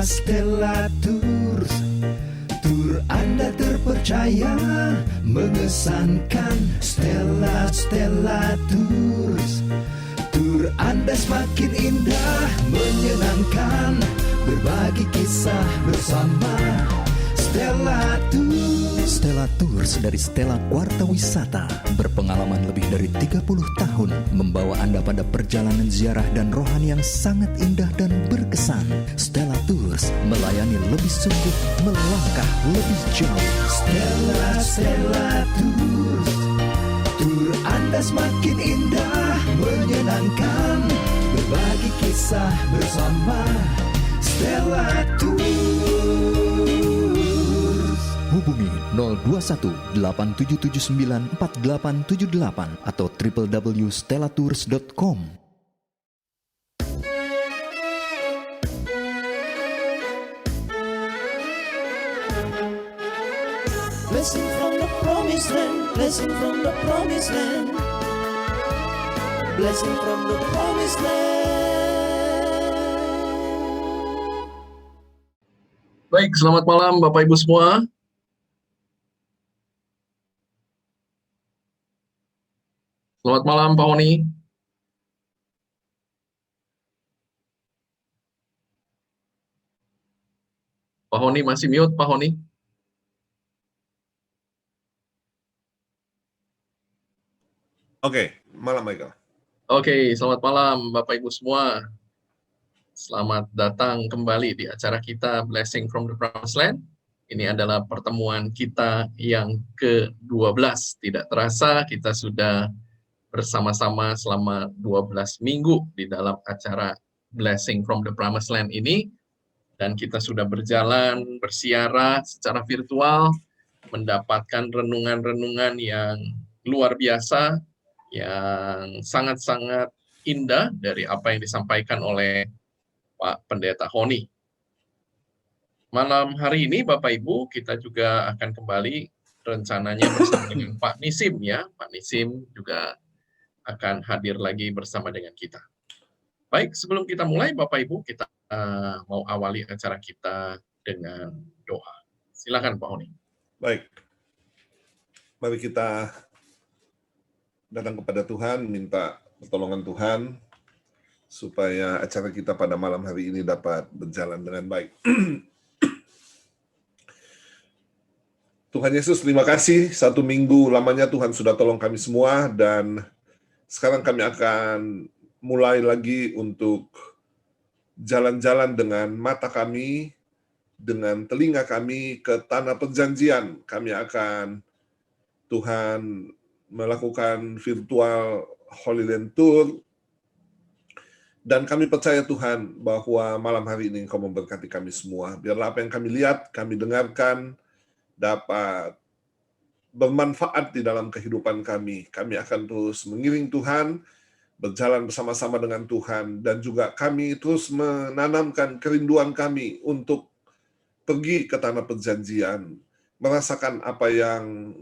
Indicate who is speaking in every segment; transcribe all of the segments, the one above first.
Speaker 1: Stella Tours, tur Anda terpercaya, mengesankan. Stella Tours, tur Anda semakin indah, menyenangkan, berbagi kisah bersama. Stella Tours. Stella Tours dari Stella Warta Wisata berpengalaman lebih dari 30 tahun membawa Anda pada perjalanan ziarah dan rohani yang sangat indah dan berkesan. Stella Tours melayani lebih sungguh, melangkah lebih jauh. Stella Tours, tur Anda semakin indah, menyenangkan, berbagi kisah bersama. Stella Tours. Hubungi 021 8779 4878 atau www.stellatours.com.
Speaker 2: Blessing from the promised land, blessing from the promised land, blessing from the promised land.
Speaker 3: Baik, selamat malam Bapak Ibu semua. Selamat malam Pak Honi. Pak Honi masih mute, Pak Honi.
Speaker 4: Oke, malam Michael.
Speaker 3: Oke, selamat malam Bapak Ibu semua. Selamat datang kembali di acara kita Blessing from the Promised Land. Ini adalah pertemuan kita yang ke-12. Tidak terasa kita sudah bersama-sama selama 12 minggu di dalam acara Blessing from the Promised Land ini. Dan kita sudah berjalan, bersiara secara virtual, mendapatkan renungan-renungan yang luar biasa, yang sangat-sangat indah dari apa yang disampaikan oleh Pak Pendeta Honi. Malam hari ini Bapak Ibu kita juga akan kembali rencananya bersama dengan Pak Nisim ya. Pak Nisim juga akan hadir lagi bersama dengan kita. Baik, sebelum kita mulai Bapak Ibu kita mau awali acara kita dengan doa. Silakan Pak Honi.
Speaker 4: Baik, mari kita datang kepada Tuhan, minta pertolongan Tuhan, supaya acara kita pada malam hari ini dapat berjalan dengan baik. Tuhan Yesus, terima kasih. 1 minggu lamanya Tuhan sudah tolong kami semua, dan sekarang kami akan mulai lagi untuk jalan-jalan dengan mata kami, dengan telinga kami ke tanah perjanjian. Kami akan, Tuhan, melakukan virtual Holy Land Tour, dan kami percaya Tuhan bahwa malam hari ini Engkau memberkati kami semua. Biarlah apa yang kami lihat, kami dengarkan, dapat bermanfaat di dalam kehidupan kami. Kami akan terus mengiring Tuhan, berjalan bersama-sama dengan Tuhan, dan juga kami terus menanamkan kerinduan kami untuk pergi ke tanah perjanjian, merasakan apa yang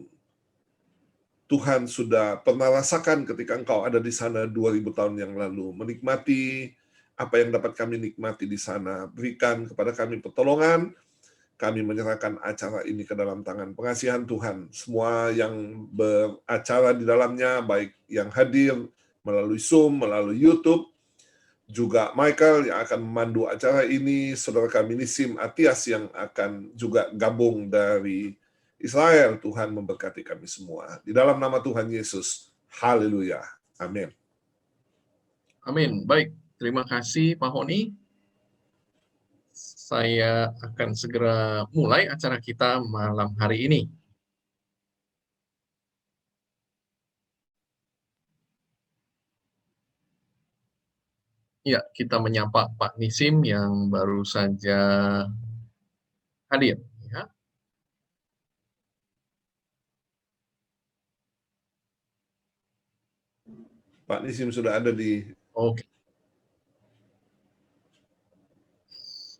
Speaker 4: Tuhan sudah pernah rasakan ketika Engkau ada di sana 2000 tahun yang lalu, menikmati apa yang dapat kami nikmati di sana. Berikan kepada kami pertolongan, kami menyerahkan acara ini ke dalam tangan pengasihan Tuhan. Semua yang beracara di dalamnya, baik yang hadir melalui Zoom, melalui YouTube, juga Michael yang akan memandu acara ini, saudara kami Nisim Atias yang akan juga gabung dari Israel. Tuhan memberkati kami semua. Di dalam nama Tuhan Yesus. Haleluya. Amin.
Speaker 3: Amin. Baik, terima kasih Pak Honi. Saya akan segera mulai acara kita malam hari ini. Ya, kita menyapa Pak Nisim yang baru saja hadir. Ya.
Speaker 4: Pak Nisim sudah ada di...
Speaker 3: Oke.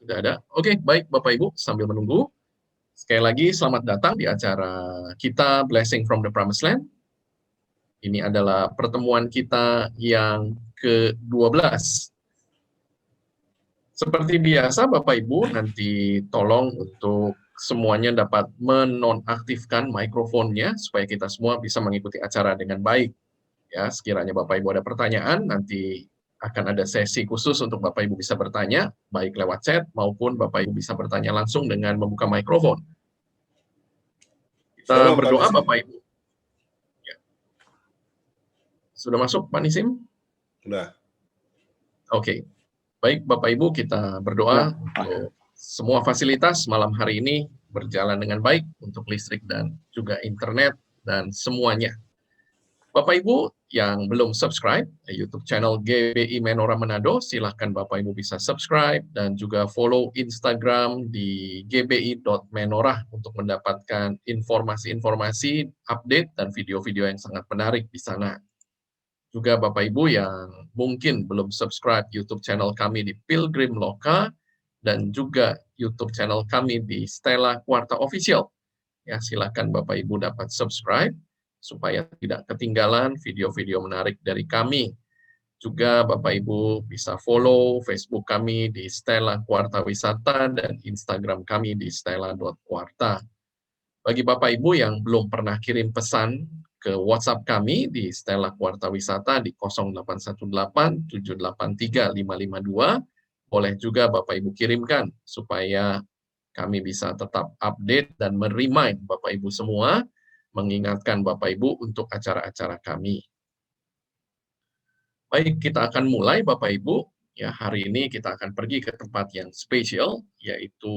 Speaker 3: Sudah ada? Oke, baik Bapak Ibu, sambil menunggu. Sekali lagi, selamat datang di acara kita Blessing from the Promised Land. Ini adalah pertemuan kita yang ke-12. Seperti biasa, Bapak Ibu, nanti tolong untuk semuanya dapat menonaktifkan mikrofonnya supaya kita semua bisa mengikuti acara dengan baik. Ya, sekiranya Bapak Ibu ada pertanyaan, nanti akan ada sesi khusus untuk Bapak Ibu bisa bertanya, baik lewat chat maupun Bapak Ibu bisa bertanya langsung dengan membuka mikrofon. Kita
Speaker 4: Shalom, Pak
Speaker 3: berdoa,
Speaker 4: Nisim.
Speaker 3: Bapak Ibu. Ya. Sudah masuk, Pak Nisim?
Speaker 4: Sudah.
Speaker 3: Oke. Baik, Bapak Ibu, kita berdoa untuk semua fasilitas malam hari ini berjalan dengan baik untuk listrik dan juga internet dan semuanya. Bapak Ibu yang belum subscribe YouTube channel GBI Menora Manado, silahkan Bapak Ibu bisa subscribe dan juga follow Instagram di gbi.menora untuk mendapatkan informasi-informasi, update, dan video-video yang sangat menarik di sana. Juga Bapak Ibu yang mungkin belum subscribe YouTube channel kami di Pilgrim Loka dan juga YouTube channel kami di Stella Quarta Official. Ya, silakan Bapak Ibu dapat subscribe supaya tidak ketinggalan video-video menarik dari kami. Juga Bapak Ibu bisa follow Facebook kami di Stella Quarta Wisata dan Instagram kami di stella.quarta. Bagi Bapak Ibu yang belum pernah kirim pesan ke WhatsApp kami di Stella Quarta Wisata di 0818 783 552, boleh juga Bapak Ibu kirimkan supaya kami bisa tetap update dan merimain Bapak Ibu semua, mengingatkan Bapak Ibu untuk acara-acara kami. Baik, kita akan mulai Bapak Ibu. Ya, hari ini kita akan pergi ke tempat yang spesial, yaitu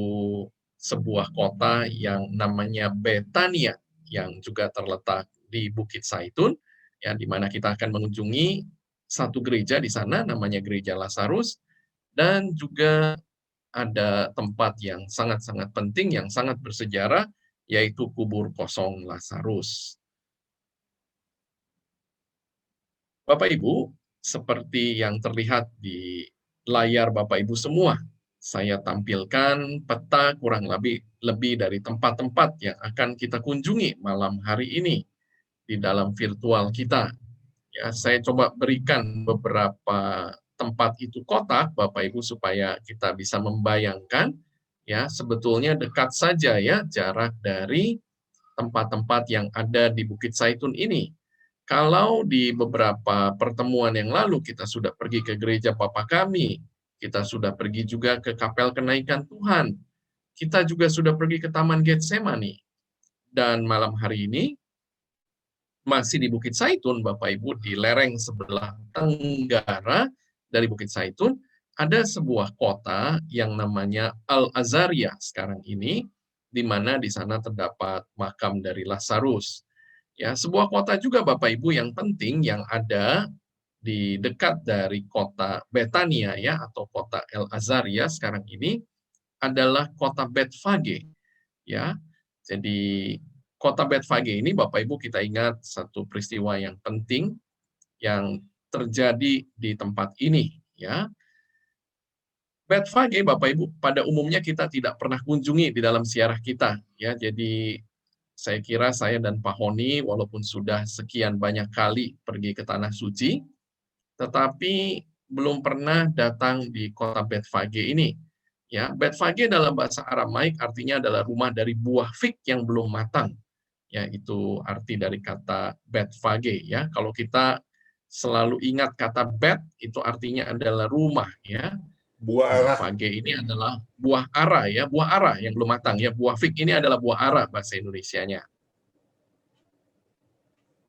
Speaker 3: sebuah kota yang namanya Betania, yang juga terletak di Bukit Zaitun, ya, di mana kita akan mengunjungi satu gereja di sana, namanya Gereja Lazarus, dan juga ada tempat yang sangat-sangat penting, yang sangat bersejarah, yaitu kubur kosong Lazarus. Bapak Ibu, seperti yang terlihat di layar Bapak Ibu semua, saya tampilkan peta kurang lebih dari tempat-tempat yang akan kita kunjungi malam hari ini di dalam virtual kita. Ya, saya coba berikan beberapa tempat itu kotak Bapak Ibu supaya kita bisa membayangkan, ya, sebetulnya dekat saja ya jarak dari tempat-tempat yang ada di Bukit Zaitun ini. Kalau di beberapa pertemuan yang lalu kita sudah pergi ke gereja Bapa Kami, kita sudah pergi juga ke Kapel Kenaikan Tuhan, kita juga sudah pergi ke Taman Getsemani, dan malam hari ini masih di Bukit Zaitun, Bapak Ibu, di lereng sebelah tenggara dari Bukit Zaitun, ada sebuah kota yang namanya Al-Azaria sekarang ini, di mana di sana terdapat makam dari Lazarus. Ya, sebuah kota juga Bapak Ibu yang penting yang ada di dekat dari kota Betania ya atau kota El-Azaria sekarang ini adalah kota Betfage ya. Jadi kota Betfage ini Bapak Ibu kita ingat satu peristiwa yang penting yang terjadi di tempat ini ya. Betfage Bapak Ibu pada umumnya kita tidak pernah kunjungi di dalam siarah kita ya. Jadi saya kira saya dan Pak Honi walaupun sudah sekian banyak kali pergi ke Tanah Suci, tetapi belum pernah datang di kota Betfage ini. Ya, Betfage dalam bahasa Aramaik artinya adalah rumah dari buah fig yang belum matang. Ya, itu arti dari kata Betfage ya. Kalau kita selalu ingat kata bet itu artinya adalah rumah ya.
Speaker 4: Buah arah.
Speaker 3: Fage ini adalah buah ara ya, buah ara yang belum matang ya. Buah fig ini adalah buah ara bahasa Indonesianya.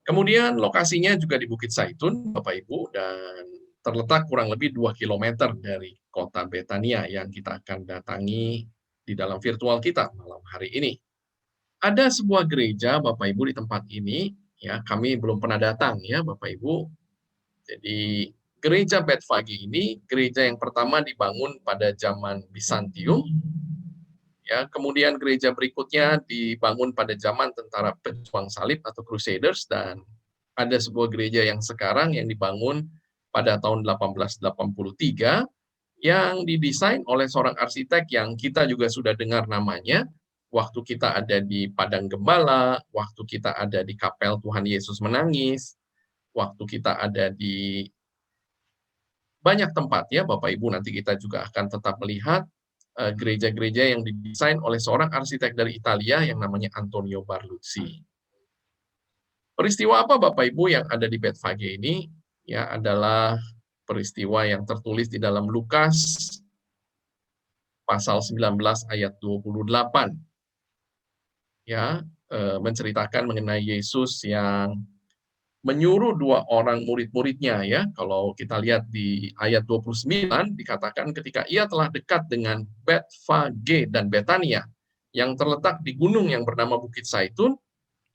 Speaker 3: Kemudian lokasinya juga di Bukit Zaitun, Bapak Ibu, dan terletak kurang lebih 2 km dari kota Betania yang kita akan datangi di dalam virtual kita malam hari ini. Ada sebuah gereja Bapak Ibu di tempat ini, ya kami belum pernah datang ya Bapak Ibu. Jadi gereja Betfage ini gereja yang pertama dibangun pada zaman Bizantium. Ya, kemudian gereja berikutnya dibangun pada zaman tentara pejuang salib atau Crusaders, dan ada sebuah gereja yang sekarang yang dibangun pada tahun 1883 yang didesain oleh seorang arsitek yang kita juga sudah dengar namanya waktu kita ada di Padang Gembala, waktu kita ada di Kapel Tuhan Yesus Menangis, waktu kita ada di banyak tempat ya, Bapak Ibu, nanti kita juga akan tetap melihat gereja-gereja yang didesain oleh seorang arsitek dari Italia yang namanya Antonio Barluzzi. Peristiwa apa Bapak Ibu yang ada di Betfage ini? Ya, adalah peristiwa yang tertulis di dalam Lukas pasal 19 ayat 28. Ya, menceritakan mengenai Yesus yang menyuruh dua orang murid-muridnya ya. Kalau kita lihat di ayat 29 dikatakan ketika ia telah dekat dengan Betfage dan Betania yang terletak di gunung yang bernama Bukit Zaitun,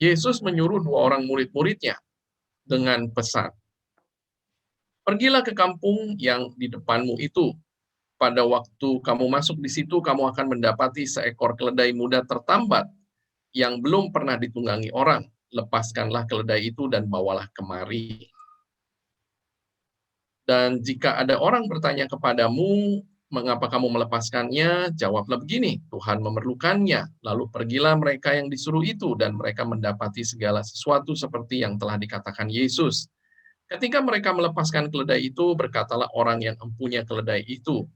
Speaker 3: Yesus menyuruh dua orang murid-muridnya dengan pesan, "Pergilah ke kampung yang di depanmu itu. Pada waktu kamu masuk di situ, kamu akan mendapati seekor keledai muda tertambat yang belum pernah ditunggangi orang. Lepaskanlah keledai itu dan bawalah kemari. Dan jika ada orang bertanya kepadamu, mengapa kamu melepaskannya? Jawablah begini, Tuhan memerlukannya. Lalu pergilah mereka yang disuruh itu, dan mereka mendapati segala sesuatu seperti yang telah dikatakan Yesus. Ketika mereka melepaskan keledai itu, berkatalah orang yang empunya keledai itu,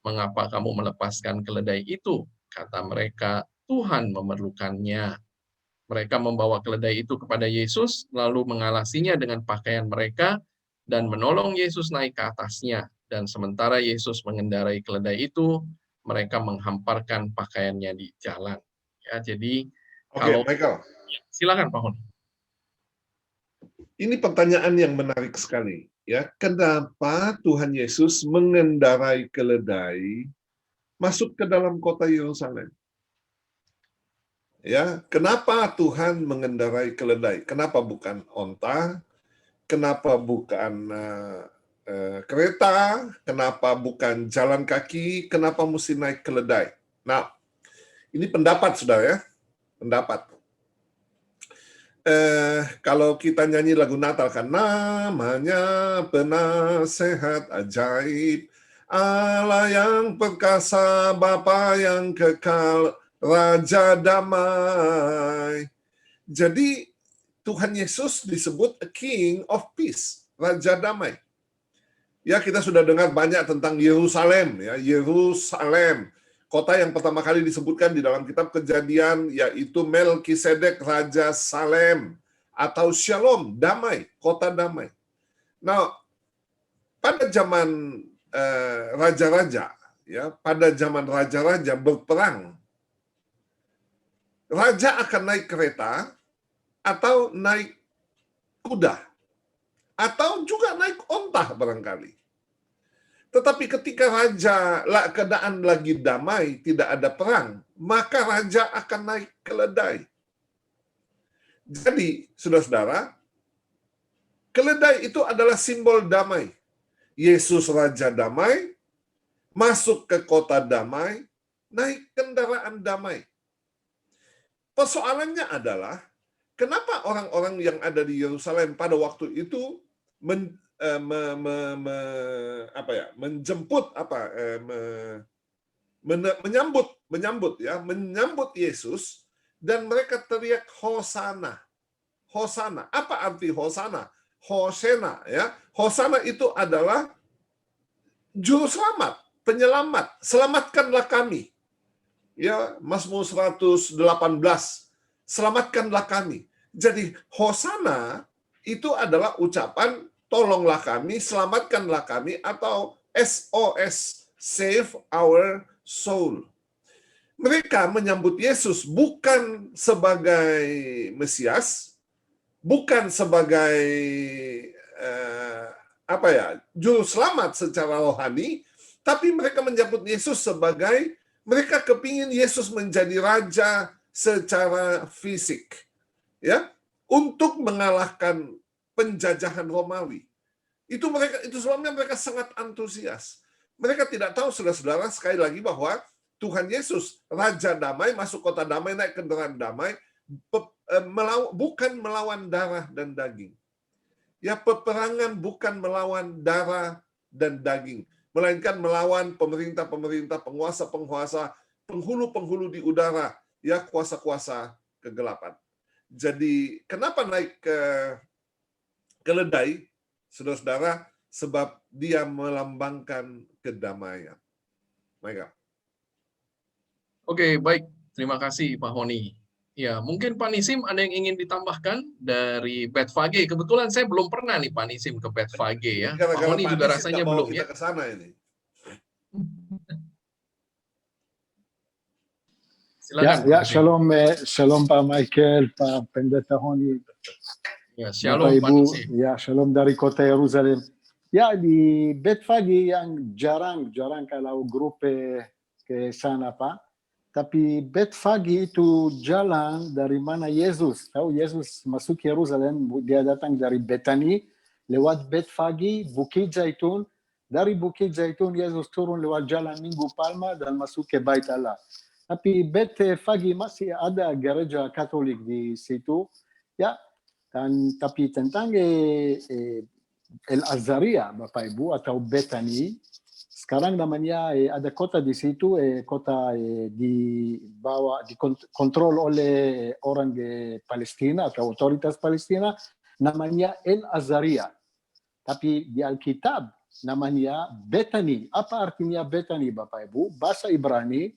Speaker 3: mengapa kamu melepaskan keledai itu? Kata mereka, Tuhan memerlukannya. Mereka membawa keledai itu kepada Yesus, lalu mengalasinya dengan pakaian mereka, dan menolong Yesus naik ke atasnya. Dan sementara Yesus mengendarai keledai itu, mereka menghamparkan pakaiannya di jalan. Ya, jadi
Speaker 4: Oke, Michael.
Speaker 3: Silakan Pak Hon.
Speaker 4: Ini pertanyaan yang menarik sekali. Ya, kenapa Tuhan Yesus mengendarai keledai masuk ke dalam kota Yerusalem? Ya, kenapa Tuhan mengendarai keledai? Kenapa bukan onta? Kenapa bukan kereta? Kenapa bukan jalan kaki? Kenapa mesti naik keledai? Nah, ini pendapat, saudara ya, pendapat. Kalau kita nyanyi lagu Natal kan, namanya penasehat ajaib, Allah yang perkasa, Bapa yang kekal, Raja damai. Jadi Tuhan Yesus disebut a King of Peace, Raja damai. Ya, kita sudah dengar banyak tentang Yerusalem, ya, Yerusalem. Kota yang pertama kali disebutkan di dalam kitab Kejadian yaitu Melkisedek Raja Salem atau Shalom, damai, kota damai. Nah, pada zaman raja-raja, ya, pada zaman raja-raja berperang, raja akan naik kereta atau naik kuda atau juga naik onta barangkali. Tetapi ketika keadaan lagi damai, tidak ada perang, maka raja akan naik keledai. Jadi, saudara-saudara, keledai itu adalah simbol damai. Yesus Raja damai, masuk ke kota damai, naik kendaraan damai. Persoalannya adalah, kenapa orang-orang yang ada di Yerusalem pada waktu itu menyambut Yesus, dan mereka teriak Hosana. Hosana. Apa arti Hosana? Hosena, ya. Hosana itu adalah juru selamat, penyelamat. Selamatkanlah kami. Ya, Mazmur 118. Selamatkanlah kami. Jadi Hosana itu adalah ucapan tolonglah kami, selamatkanlah kami, atau SOS, save our soul. Mereka menyambut Yesus bukan sebagai Mesias, bukan sebagai juru selamat secara rohani, tapi mereka menyambut Yesus sebagai mereka kepingin Yesus menjadi raja secara fisik, ya, untuk mengalahkan penjajahan Romawi. Itu sebabnya mereka sangat antusias. Mereka tidak tahu, saudara-saudara, sekali lagi bahwa Tuhan Yesus, Raja damai, masuk kota damai, naik kendaraan damai, bukan melawan darah dan daging. Ya, peperangan bukan melawan darah dan daging, melainkan melawan pemerintah-pemerintah, penguasa-penguasa, penghulu-penghulu di udara, ya, kuasa-kuasa kegelapan. Jadi, kenapa naik ke keledai, saudara-saudara? sebab dia melambangkan kedamaian. Michael.
Speaker 3: Oke, baik. Terima kasih Pak Honi. Ya, mungkin Pak Nisim ada yang ingin ditambahkan dari Betfage. Kebetulan saya belum pernah nih Pak Nisim ke Betfage ya. Pak
Speaker 4: Gara-gara
Speaker 3: Honi
Speaker 4: Pak
Speaker 3: juga
Speaker 4: Nisim
Speaker 3: rasanya
Speaker 4: nggak bawa
Speaker 3: belum
Speaker 4: kita
Speaker 3: ya.
Speaker 4: ke sana ini.
Speaker 3: Silakan.
Speaker 5: Ya,
Speaker 3: Pak Nisim.
Speaker 5: shalom, shalom Pak Michael, Pak Pendeta Honi,
Speaker 3: Ya,
Speaker 5: Bapak
Speaker 3: shalom Pak
Speaker 5: Ibu,
Speaker 3: Nisim.
Speaker 5: ya shalom dari kota Yerusalem. Ya, di Betfage yang jarang kalau grup ke sana Pak. Tapi Betfage itu jalan dari mana Yesus. Tahu Yesus masuk Yerusalem, dia datang dari Betani, lewat Betfage, Bukit Zaitun. Dari Bukit Zaitun Yesus turun lewat jalan Minggu Palma dan masuk ke Bait Allah. Tapi Betfage masih ada gereja Katolik di situ. Ya, tapi tentang El Azaria, Bapak Ibu, atau Betani, sekarang namanya ada kota di situ, kota di bawah, dikontrol oleh orang Palestina atau otoritas Palestina, namanya El Azaria. Tapi di Alkitab namanya Betani. Apa artinya Betani, Bapak Ibu? Bahasa Ibrani,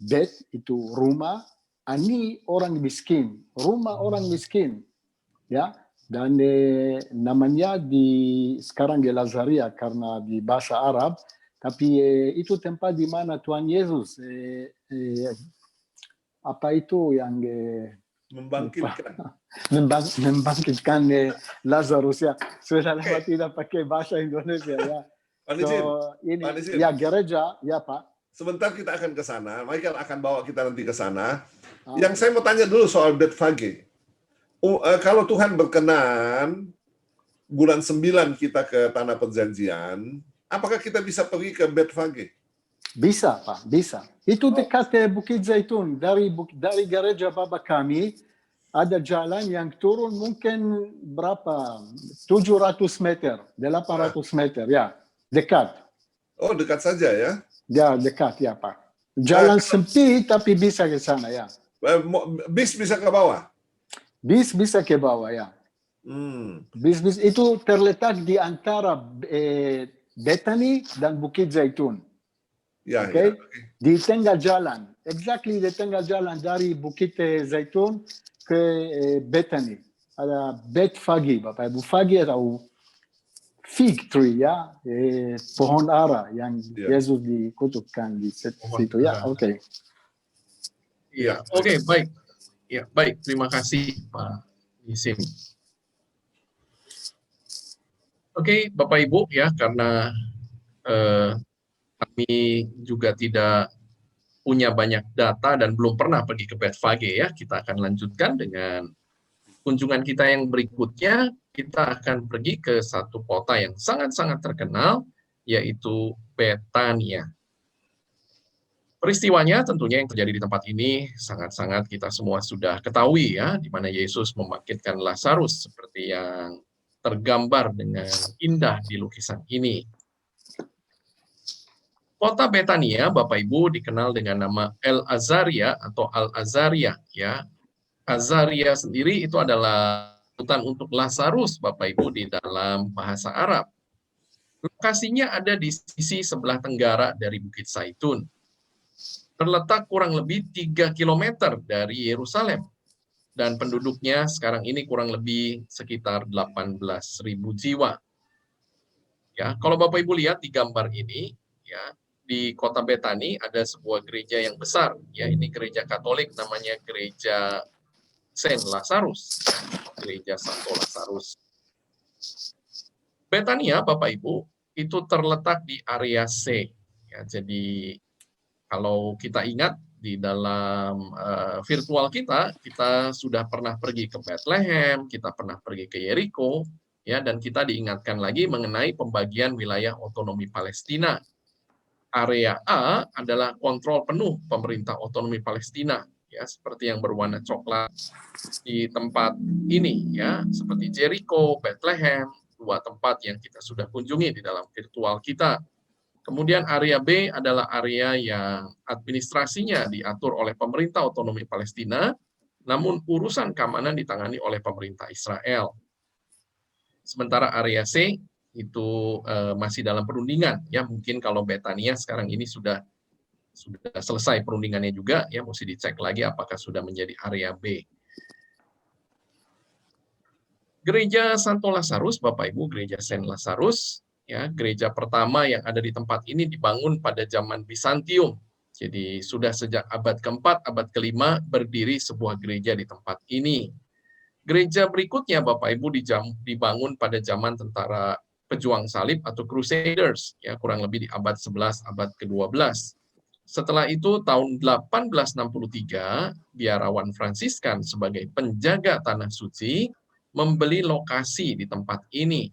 Speaker 5: Bet itu rumah, Ani orang miskin, rumah orang miskin. Ya, dan namanya sekarang di Lazaria karena di bahasa Arab, tapi itu tempat di mana Tuhan Yesus apa itu yang membangkitkan Lazarus ya. Sudah lama tidak pakai bahasa Indonesia ya.
Speaker 4: Pak Nisim,
Speaker 5: ini
Speaker 4: Pak Nisim.
Speaker 5: ya gereja ya Pak.
Speaker 4: Sebentar kita akan ke sana. Michael akan bawa kita nanti ke sana. Yang saya mau tanya dulu soal Betfage. Kalau Tuhan berkenan, bulan 9 kita ke Tanah Perjanjian, apakah kita bisa pergi ke Betfage?
Speaker 5: Bisa, Pak, bisa. Itu dekat Bukit Zaitun. Dari gereja Bapa kami, ada jalan yang turun mungkin berapa? 700 meter, 800 meter, ya. Dekat.
Speaker 4: Oh, dekat saja ya?
Speaker 5: Ya, dekat, ya Pak. Jalan sempit, tapi bisa ke sana, ya.
Speaker 4: Bis bisa ke bawah?
Speaker 5: Bis bisa ke bawah, ya. Bis itu terletak di antara Betani dan Bukit Zaitun.
Speaker 4: Ya,
Speaker 5: Okay?
Speaker 4: ya.
Speaker 5: Di tengah jalan. Exactly di tengah jalan dari Bukit Zaitun ke Betani. Ada Betfage, Bapak Ibu. Fage atau fig tree, ya. Pohon ara yang Yesus dikutukkan di situ, ya. Oke.
Speaker 3: Iya, oke, baik. Ya, baik. Terima kasih, Pak Nisim. Oke, Bapak Ibu, ya, karena kami juga tidak punya banyak data dan belum pernah pergi ke Betfage, ya, kita akan lanjutkan dengan kunjungan kita yang berikutnya. Kita akan pergi ke satu kota yang sangat-sangat terkenal, yaitu Betania. Peristiwanya tentunya yang terjadi di tempat ini sangat-sangat kita semua sudah ketahui, ya, di mana Yesus membangkitkan Lazarus seperti yang tergambar dengan indah di lukisan ini. Kota Betania, Bapak Ibu, dikenal dengan nama El Azaria atau Al-Azaria, ya. Azaria sendiri itu adalah sebutan untuk Lazarus, Bapak Ibu, di dalam bahasa Arab. Lokasinya ada di sisi sebelah tenggara dari Bukit Zaitun. Terletak kurang lebih 3 km dari Yerusalem. Dan penduduknya sekarang ini kurang lebih sekitar 18.000 jiwa. Ya, kalau Bapak Ibu lihat di gambar ini, ya, di kota Betani ada sebuah gereja yang besar. Ya, ini gereja Katolik, namanya Gereja Saint Lazarus, Gereja Santo Lazarus. Betania, Bapak Ibu, itu terletak di area C. Ya, jadi kalau kita ingat di dalam virtual kita sudah pernah pergi ke Bethlehem, kita pernah pergi ke Yeriko, ya, dan kita diingatkan lagi mengenai pembagian wilayah otonomi Palestina. Area A adalah kontrol penuh pemerintah otonomi Palestina, ya, seperti yang berwarna coklat di tempat ini, ya, seperti Jericho, Bethlehem, dua tempat yang kita sudah kunjungi di dalam virtual kita. Kemudian area B adalah area yang administrasinya diatur oleh pemerintah otonomi Palestina, namun urusan keamanan ditangani oleh pemerintah Israel. Sementara area C itu masih dalam perundingan ya. Mungkin kalau Betania sekarang ini sudah selesai perundingannya juga ya, mesti dicek lagi apakah sudah menjadi area B. Gereja Santo Lazarus, Bapak Ibu, gereja Saint Lazarus ya, gereja pertama yang ada di tempat ini dibangun pada zaman Bizantium. Jadi sudah sejak abad keempat, abad kelima berdiri sebuah gereja di tempat ini. Gereja berikutnya Bapak Ibu dibangun pada zaman tentara pejuang salib atau Crusaders ya, kurang lebih di abad 11, abad ke-12. Setelah itu tahun 1863 biarawan Fransiskan sebagai penjaga tanah suci membeli lokasi di tempat ini.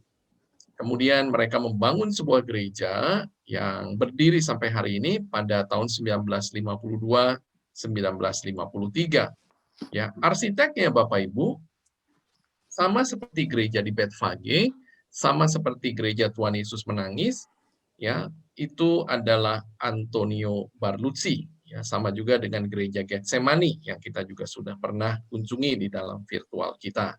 Speaker 3: Kemudian mereka membangun sebuah gereja yang berdiri sampai hari ini pada tahun 1952-1953. Ya, arsiteknya Bapak Ibu sama seperti gereja di Bethphage, sama seperti gereja Tuhan Yesus Menangis, ya, itu adalah Antonio Barluzzi. Ya, sama juga dengan gereja Getsemani yang kita juga sudah pernah kunjungi di dalam virtual kita.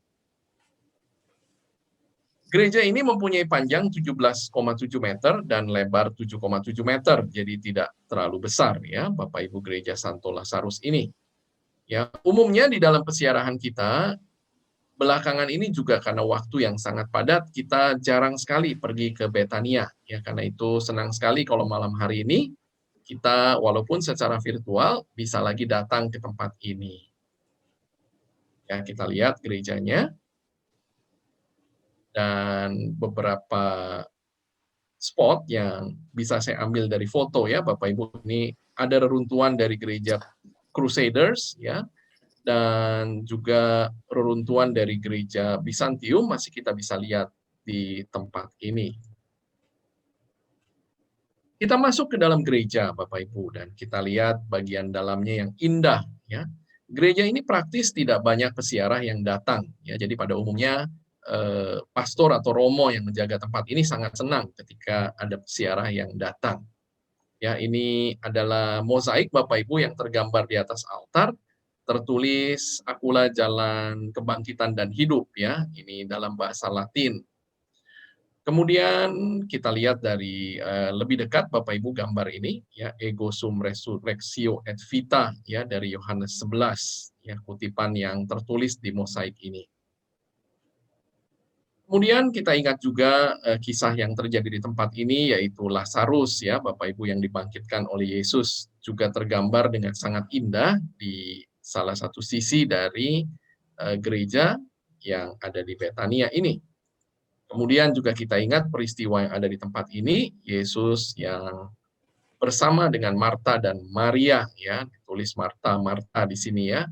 Speaker 3: Gereja ini mempunyai panjang 17,7 meter dan lebar 7,7 meter, jadi tidak terlalu besar ya, Bapak Ibu gereja Santo Lazarus ini. Ya, umumnya di dalam pesiarahan kita belakangan ini juga karena waktu yang sangat padat, kita jarang sekali pergi ke Betania. Ya, karena itu senang sekali kalau malam hari ini kita walaupun secara virtual bisa lagi datang ke tempat ini. Ya, kita lihat gerejanya. Dan beberapa spot yang bisa saya ambil dari foto ya, Bapak Ibu, ini ada reruntuhan dari gereja Crusaders ya. Dan juga reruntuhan dari gereja Bizantium masih kita bisa lihat di tempat ini. Kita masuk ke dalam gereja, Bapak Ibu, dan kita lihat bagian dalamnya yang indah. Ya. Gereja ini praktis tidak banyak pesiarah yang datang. Ya. Jadi pada umumnya pastor atau romo yang menjaga tempat ini sangat senang ketika ada pesiarah yang datang. Ya, ini adalah mozaik Bapak Ibu yang tergambar di atas altar. Tertulis Akulah Jalan Kebangkitan dan Hidup ya, ini dalam bahasa Latin. Kemudian kita lihat dari lebih dekat Bapak Ibu gambar ini ya, Ego sum resurrectio et vita ya dari Yohanes 11 ya, kutipan yang tertulis di mozaik ini. Kemudian kita ingat juga kisah yang terjadi di tempat ini yaitu Lazarus ya, Bapak Ibu yang dibangkitkan oleh Yesus, juga tergambar dengan sangat indah di salah satu sisi dari gereja yang ada di Betania ini. Kemudian juga kita ingat peristiwa yang ada di tempat ini, Yesus yang bersama dengan Marta dan Maria ya, ditulis Marta di sini ya.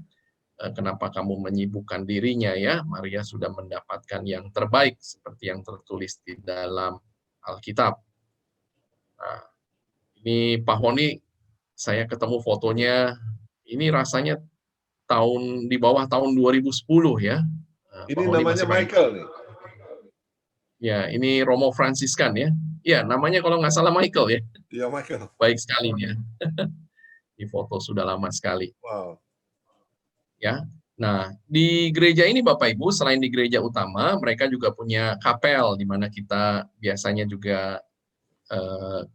Speaker 3: Kenapa kamu menyibukkan dirinya ya? Maria sudah mendapatkan yang terbaik seperti yang tertulis di dalam Alkitab. Nah, ini Pak Honi, saya ketemu fotonya, ini rasanya di bawah tahun 2010 ya.
Speaker 4: Ini namanya Michael nih.
Speaker 3: Ya, ini Romo Fransiskan ya. Ya, namanya kalau nggak salah Michael ya.
Speaker 4: Iya, Michael.
Speaker 3: Baik sekali ya. Di foto sudah lama sekali.
Speaker 4: Wow.
Speaker 3: Ya. Nah, di gereja ini Bapak Ibu, selain di gereja utama, mereka juga punya kapel di mana kita biasanya juga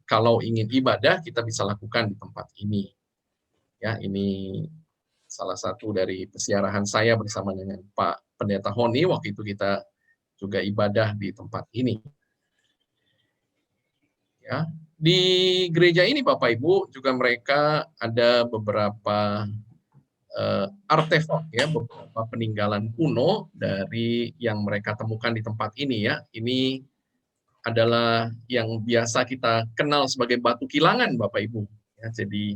Speaker 3: kalau ingin ibadah kita bisa lakukan di tempat ini. Ya, ini salah satu dari pesiarahan saya bersama dengan Pak Pendeta Honi, waktu itu kita juga ibadah di tempat ini. Ya, di gereja ini Bapak Ibu juga mereka ada beberapa artefak ya, beberapa peninggalan kuno dari yang mereka temukan di tempat ini ya. Ini adalah yang biasa kita kenal sebagai batu kilangan Bapak Ibu. Ya, jadi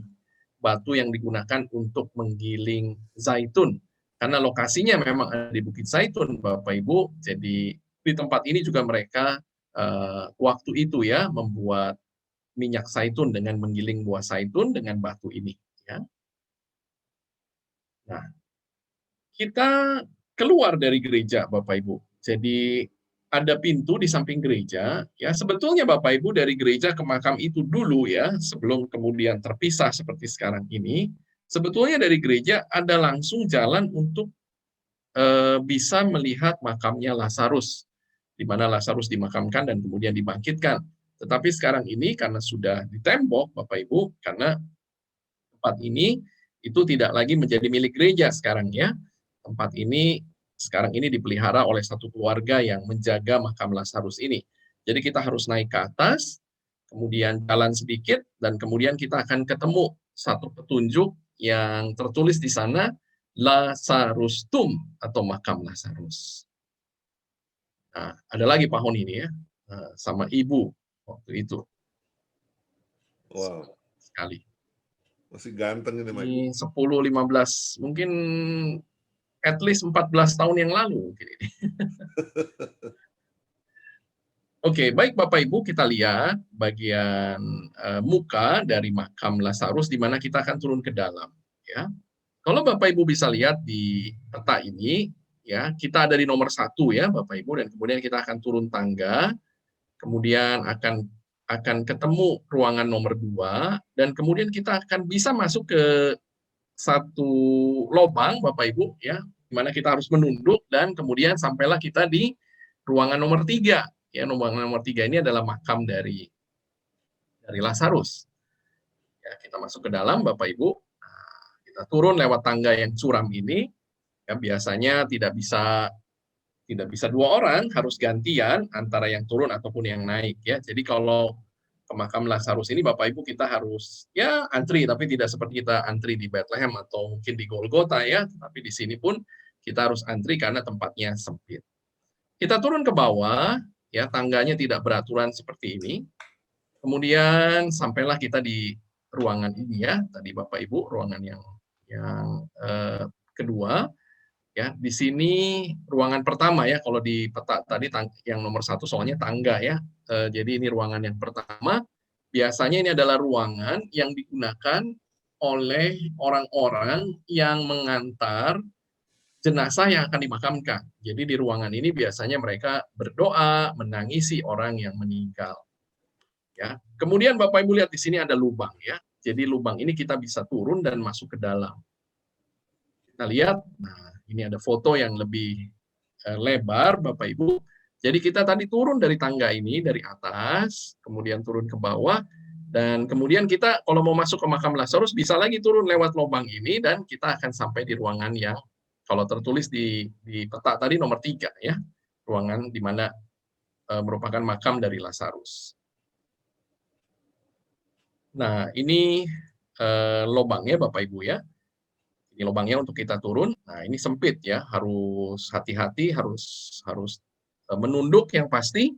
Speaker 3: batu yang digunakan untuk menggiling zaitun. Karena lokasinya memang ada di Bukit Zaitun, Bapak Ibu. Jadi di tempat ini juga mereka waktu itu ya membuat minyak zaitun dengan menggiling buah zaitun dengan batu ini. Ya. Nah, kita keluar dari gereja, Bapak Ibu. Jadi ada pintu di samping gereja. Ya, sebetulnya Bapak Ibu dari gereja ke makam itu dulu ya, sebelum kemudian terpisah seperti sekarang ini. Sebetulnya dari gereja ada langsung jalan untuk bisa melihat makamnya Lazarus. di mana Lazarus dimakamkan dan kemudian dibangkitkan. Tetapi sekarang ini karena sudah ditembok, Bapak Ibu, karena tempat ini itu tidak lagi menjadi milik gereja sekarang ya. Tempat ini sekarang ini dipelihara oleh satu keluarga yang menjaga makam Lazarus ini. Jadi kita harus naik ke atas, kemudian jalan sedikit, dan kemudian kita akan ketemu satu petunjuk yang tertulis di sana, Lazarus Tomb atau makam Lazarus. Nah, ada lagi Pahon ini ya, sama ibu waktu itu.
Speaker 4: Wow,
Speaker 3: Sekali.
Speaker 4: masih ganteng ini, Mike.
Speaker 3: Ini 10-15, mungkin at least 14 tahun yang lalu. Mungkin ini. Oke, baik Bapak Ibu, kita lihat bagian muka dari makam Lazarus di mana kita akan turun ke dalam. Ya, kalau Bapak Ibu bisa lihat di peta ini, ya kita ada di nomor 1 ya Bapak Ibu, dan kemudian kita akan turun tangga, kemudian akan ketemu ruangan nomor 2, dan kemudian kita akan bisa masuk ke satu lubang Bapak Ibu ya, di mana kita harus menunduk dan kemudian sampailah kita di ruangan nomor 3. Ya, ruangan nomor 3 ini adalah makam dari Lazarus. Ya, kita masuk ke dalam Bapak Ibu. Nah, kita turun lewat tangga yang curam ini. Ya, biasanya tidak bisa 2 orang, harus gantian antara yang turun ataupun yang naik ya. Jadi kalau ke makam Lazarus ini Bapak Ibu kita harus ya antri, tapi tidak seperti kita antri di Bethlehem atau mungkin di Golgota ya, tapi di sini pun kita harus antri karena tempatnya sempit. Kita turun ke bawah ya, tangganya tidak beraturan seperti ini. Kemudian sampailah kita di ruangan ini ya, tadi Bapak Ibu, ruangan yang kedua. Ya, di sini ruangan pertama ya, kalau di peta tadi yang nomor 1 soalnya tangga ya. Jadi ini ruangan yang pertama. Biasanya ini adalah ruangan yang digunakan oleh orang-orang yang mengantar jenazah yang akan dimakamkan. Jadi di ruangan ini biasanya mereka berdoa, menangisi orang yang meninggal. Ya. Kemudian Bapak Ibu lihat di sini ada lubang ya. Jadi lubang ini kita bisa turun dan masuk ke dalam. Kita lihat, nah ini ada foto yang lebih lebar Bapak Ibu. Jadi kita tadi turun dari tangga ini, dari atas, kemudian turun ke bawah, dan kemudian kita kalau mau masuk ke makam Lazarus bisa lagi turun lewat lubang ini, dan kita akan sampai di ruangan yang kalau tertulis di peta tadi nomor 3 ya, ruangan di mana merupakan makam dari Lazarus. Nah, ini lubangnya Bapak Ibu ya. Ini lubangnya untuk kita turun. Nah, ini sempit ya, harus hati-hati, harus menunduk yang pasti,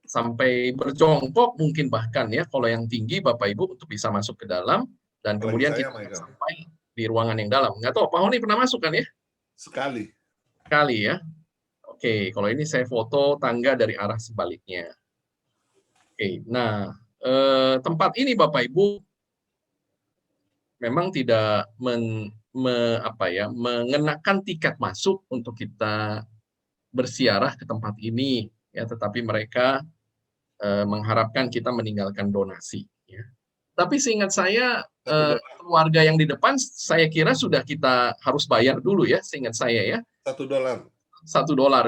Speaker 3: sampai berjongkok mungkin bahkan ya, kalau yang tinggi Bapak Ibu untuk bisa masuk ke dalam, dan kemudian kita sampai di ruangan yang dalam. Nggak tahu, Pak Honi pernah masuk kan ya?
Speaker 4: Sekali
Speaker 3: ya. Oke, kalau ini saya foto tangga dari arah sebaliknya. Oke, nah tempat ini Bapak Ibu memang tidak mengenakan tiket masuk untuk kita bersiarah ke tempat ini ya, tetapi mereka mengharapkan kita meninggalkan donasi ya. Tapi seingat saya keluarga yang di depan saya kira sudah kita harus bayar dulu ya, seingat saya ya.
Speaker 4: $1.
Speaker 3: $1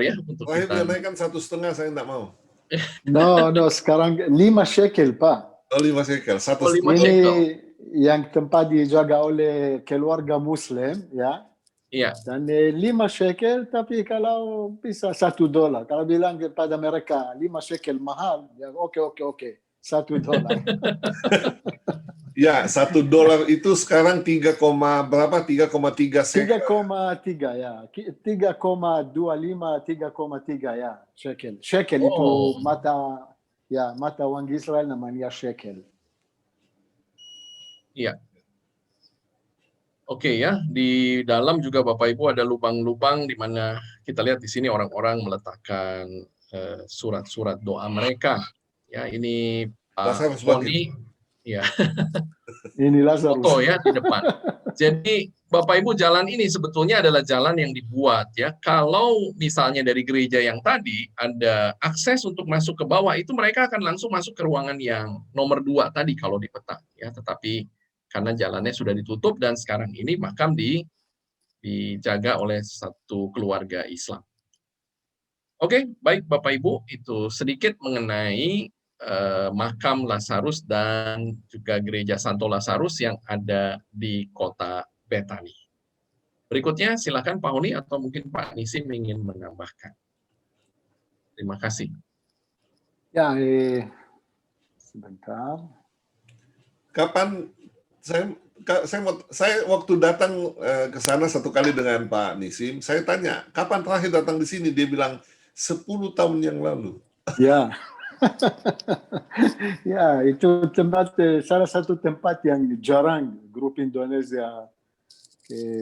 Speaker 3: ya untuk
Speaker 4: Terakhir
Speaker 3: kita.
Speaker 4: dia naikkan 1,5, saya nggak mau.
Speaker 5: No, sekarang 5 shekel, Pak.
Speaker 4: Oh, 5 shekel. 1,5.
Speaker 5: Ini yang tempat dijaga oleh keluarga Muslim, ya.
Speaker 3: Iya.
Speaker 5: Dan 5 shekel, tapi kalau bisa $1. Kalau bilang kepada mereka 5 shekel mahal, ya oke. $1.
Speaker 4: Ya, $1 itu sekarang 3,3 shekel.
Speaker 5: 3,3 ya. 3,25, 3,3 ya, shekel. Shekel itu mata uang Israel namanya shekel.
Speaker 3: Iya. Oke ya, di dalam juga Bapak Ibu ada lubang-lubang di mana kita lihat di sini orang-orang meletakkan surat-surat doa mereka. Ya, ini Pak Honi, ya.
Speaker 5: Ini Lazarus.
Speaker 3: Foto ya di depan. Jadi Bapak Ibu, jalan ini sebetulnya adalah jalan yang dibuat ya. Kalau misalnya dari gereja yang tadi ada akses untuk masuk ke bawah, itu mereka akan langsung masuk ke ruangan yang nomor 2 tadi kalau di peta ya. Tetapi karena jalannya sudah ditutup dan sekarang ini makam dijaga oleh satu keluarga Islam. Oke, baik Bapak Ibu, itu sedikit mengenai makam Lazarus dan juga gereja Santo Lazarus yang ada di kota Betani. Berikutnya silakan Pak Honi atau mungkin Pak Nisim ingin menambahkan. Terima kasih.
Speaker 5: Ya, sebentar.
Speaker 4: Kapan saya waktu datang ke sana satu kali dengan Pak Nisim, saya tanya, kapan terakhir datang di sini? Dia bilang 10 tahun yang lalu.
Speaker 5: Ya, ya itu tempat salah satu tempat yang jarang grup Indonesia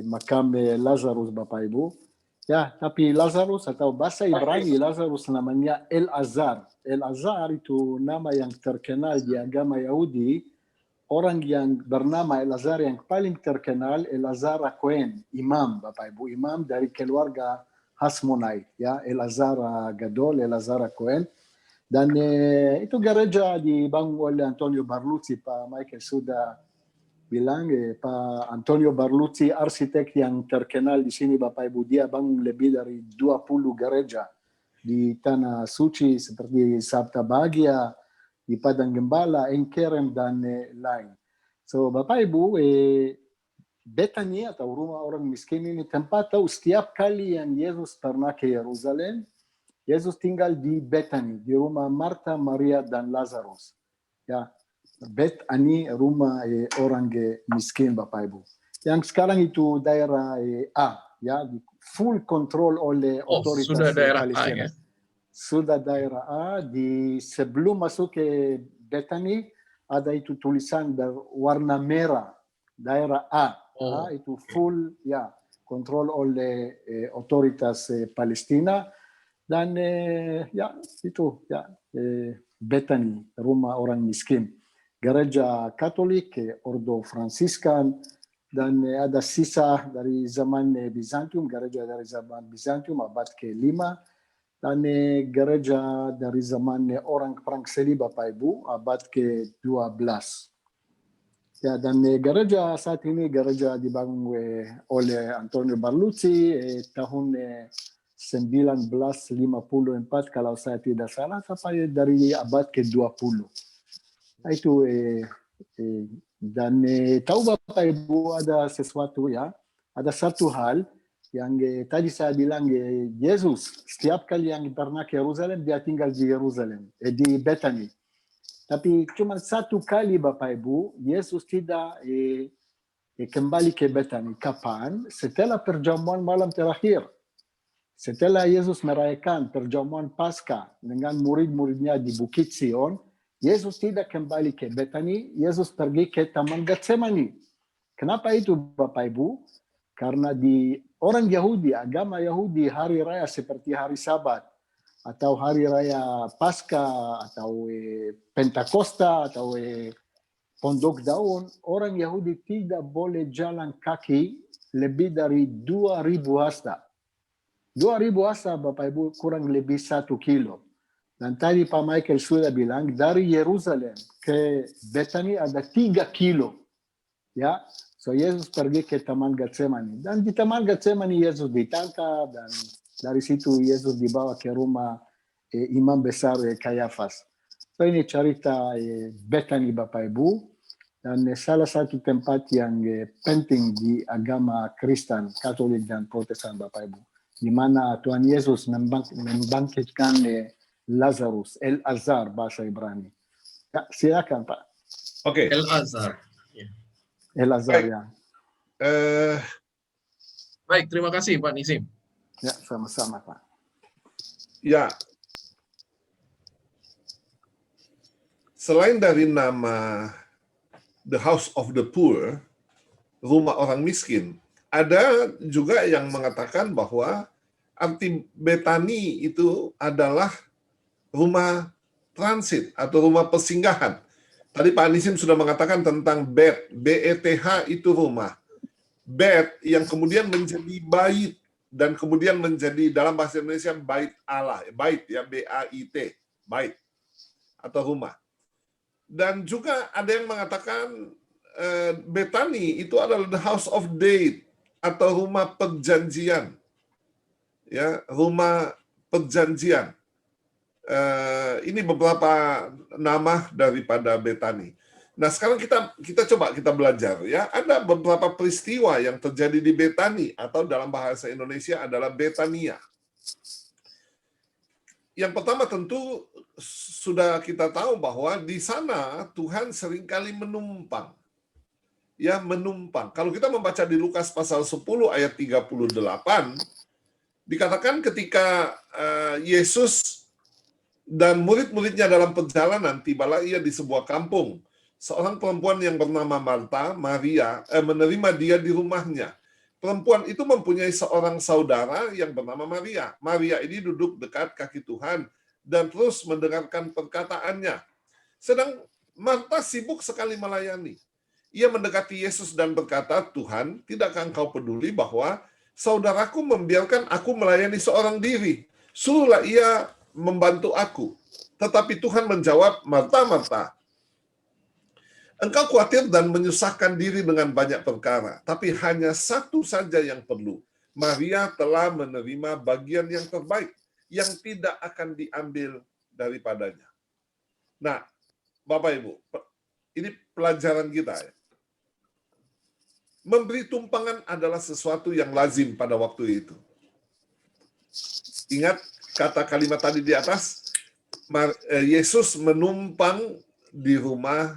Speaker 5: makam Lazarus Bapak Ibu. Ya, tapi Lazarus atau bahasa Ibrani Lazarus namanya El-Azar. El-Azar itu nama yang terkenal di agama Yahudi. Orang yang bernama El-Azar yang paling terkenal El-Azar Cohen, imam Bapak Ibu, imam dari keluarga Hasmonite, ya El-Azar Gadol, El-Azar Cohen. Dan itu gereja dibangun oleh Antonio Barluzzi, Pak Michael sudah bilang, Pak Antonio Barluzzi, arsitek yang terkenal di sini Bapak Ibu, dia bangun lebih dari 20 gereja di Tanah Suci seperti Sabta Bahagia, di Padang Gembala, Enkerem, dan lain. So Bapak Ibu, Betani atau rumah orang miskin ini tempat tahu setiap kali yang Yesus pernah ke Yerusalem, Yesus tinggal di Betani, di rumah Marta, Maria, dan Lazarus. Ya, Betani rumah orang miskin Bapak Ibu. Yang sekarang itu daerah A, ya, full control oleh otoritas
Speaker 3: sudah daerah
Speaker 5: Palestina.
Speaker 3: A, ya?
Speaker 5: Sudah daerah A, di sebelum masuk ke Betani ada itu tulisan berwarna merah, daerah A. A itu full, ya, kontrol oleh otoritas Palestina. Dan ya itu ya Betani, rumah orang miskin. Gereja Katolik, Ordo Fransiskan, dan ada sisa dari zaman Bizantium, gereja dari zaman Bizantium abad ke-5, dan gereja dari zaman orang perang salib Bapak Ibu abad ke-12. Ya, dan gereja saat ini gereja dibangun oleh Antonio Barluzzi tahun 1954 kalau saya tidak salah, sampai dari abad ke-20. Itu dan tahu Bapak Ibu ada sesuatu, ya, ada satu hal yang tadi saya bilang, Yesus setiap kali yang pernah ke Yerusalem dia tinggal di Yerusalem, di Betani. Tapi cuma satu kali Bapak Ibu Yesus tidak kembali ke Betani. Kapan? Setelah perjamuan malam terakhir. Setelah Yesus merayakan perjamuan Paskah dengan murid-muridnya di Bukit Sion, Yesus tidak kembali ke Betani, Yesus pergi ke Taman Getsemani. Kenapa itu Bapak Ibu? Karena di orang Yahudi, agama Yahudi, hari raya seperti hari Sabat, atau hari raya Paskah, atau Pentakosta, atau Pondok Daun, orang Yahudi tidak boleh jalan kaki lebih dari 2.000 hasta. 2.000 hasta Bapak Ibu kurang lebih 1 kilo. Dan tadi Pak Michael sudah bilang, dari Yerusalem ke Betani ada 3 kilo. Ya, so Yesus pergi ke Taman Getsemani. Dan di Taman Getsemani Yesus ditangkap, dan dari situ Yesus dibawa ke rumah imam besar Kayafas. So ini cerita Betani Bapak Ibu. Dan salah satu tempat yang penting di agama Kristen, Katolik, dan Protestan Bapak Ibu. Di mana Tuhan Yesus membangkitkan Lazarus, El-Azar bahasa Ibrani. Ya, silakan Pak.
Speaker 4: Oke.
Speaker 3: El-Azar.
Speaker 5: El-Azar, ya.
Speaker 3: Baik, terima kasih Pak Nisim.
Speaker 5: Ya, sama-sama Pak.
Speaker 4: Ya. Selain dari nama The House of the Poor, rumah orang miskin, ada juga yang mengatakan bahwa arti Betani itu adalah rumah transit atau rumah persinggahan. Tadi Pak Nisim sudah mengatakan tentang Bet, B-E-T-H itu rumah. Bet yang kemudian menjadi bait, dan kemudian menjadi dalam bahasa Indonesia bait Allah, bait ya, B-A-I-T, bait atau rumah. Dan juga ada yang mengatakan Betani itu adalah the house of date atau rumah perjanjian. Ya, rumah perjanjian. Ini beberapa nama daripada Betani. Nah, sekarang kita coba kita belajar ya. Ada beberapa peristiwa yang terjadi di Betani atau dalam bahasa Indonesia adalah Betania. Yang pertama tentu sudah kita tahu bahwa di sana Tuhan seringkali menumpang. Ya, menumpang. Kalau kita membaca di Lukas pasal 10 ayat 38, dikatakan ketika Yesus dan murid-muridnya dalam perjalanan, tibalah ia di sebuah kampung. Seorang perempuan yang bernama Marta, Maria, menerima dia di rumahnya. Perempuan itu mempunyai seorang saudara yang bernama Maria. Maria ini duduk dekat kaki Tuhan dan terus mendengarkan perkataannya. Sedang Marta sibuk sekali melayani. Ia mendekati Yesus dan berkata, "Tuhan, tidakkah engkau peduli bahwa saudaraku membiarkan aku melayani seorang diri? Suruhlah ia membantu aku." Tetapi Tuhan menjawab, "Marta, Marta, engkau khawatir dan menyusahkan diri dengan banyak perkara, tapi hanya satu saja yang perlu. Maria telah menerima bagian yang terbaik, yang tidak akan diambil daripadanya." Nah, Bapak Ibu, ini pelajaran kita ya. Memberi tumpangan adalah sesuatu yang lazim pada waktu itu. Ingat kata kalimat tadi di atas, Yesus menumpang di rumah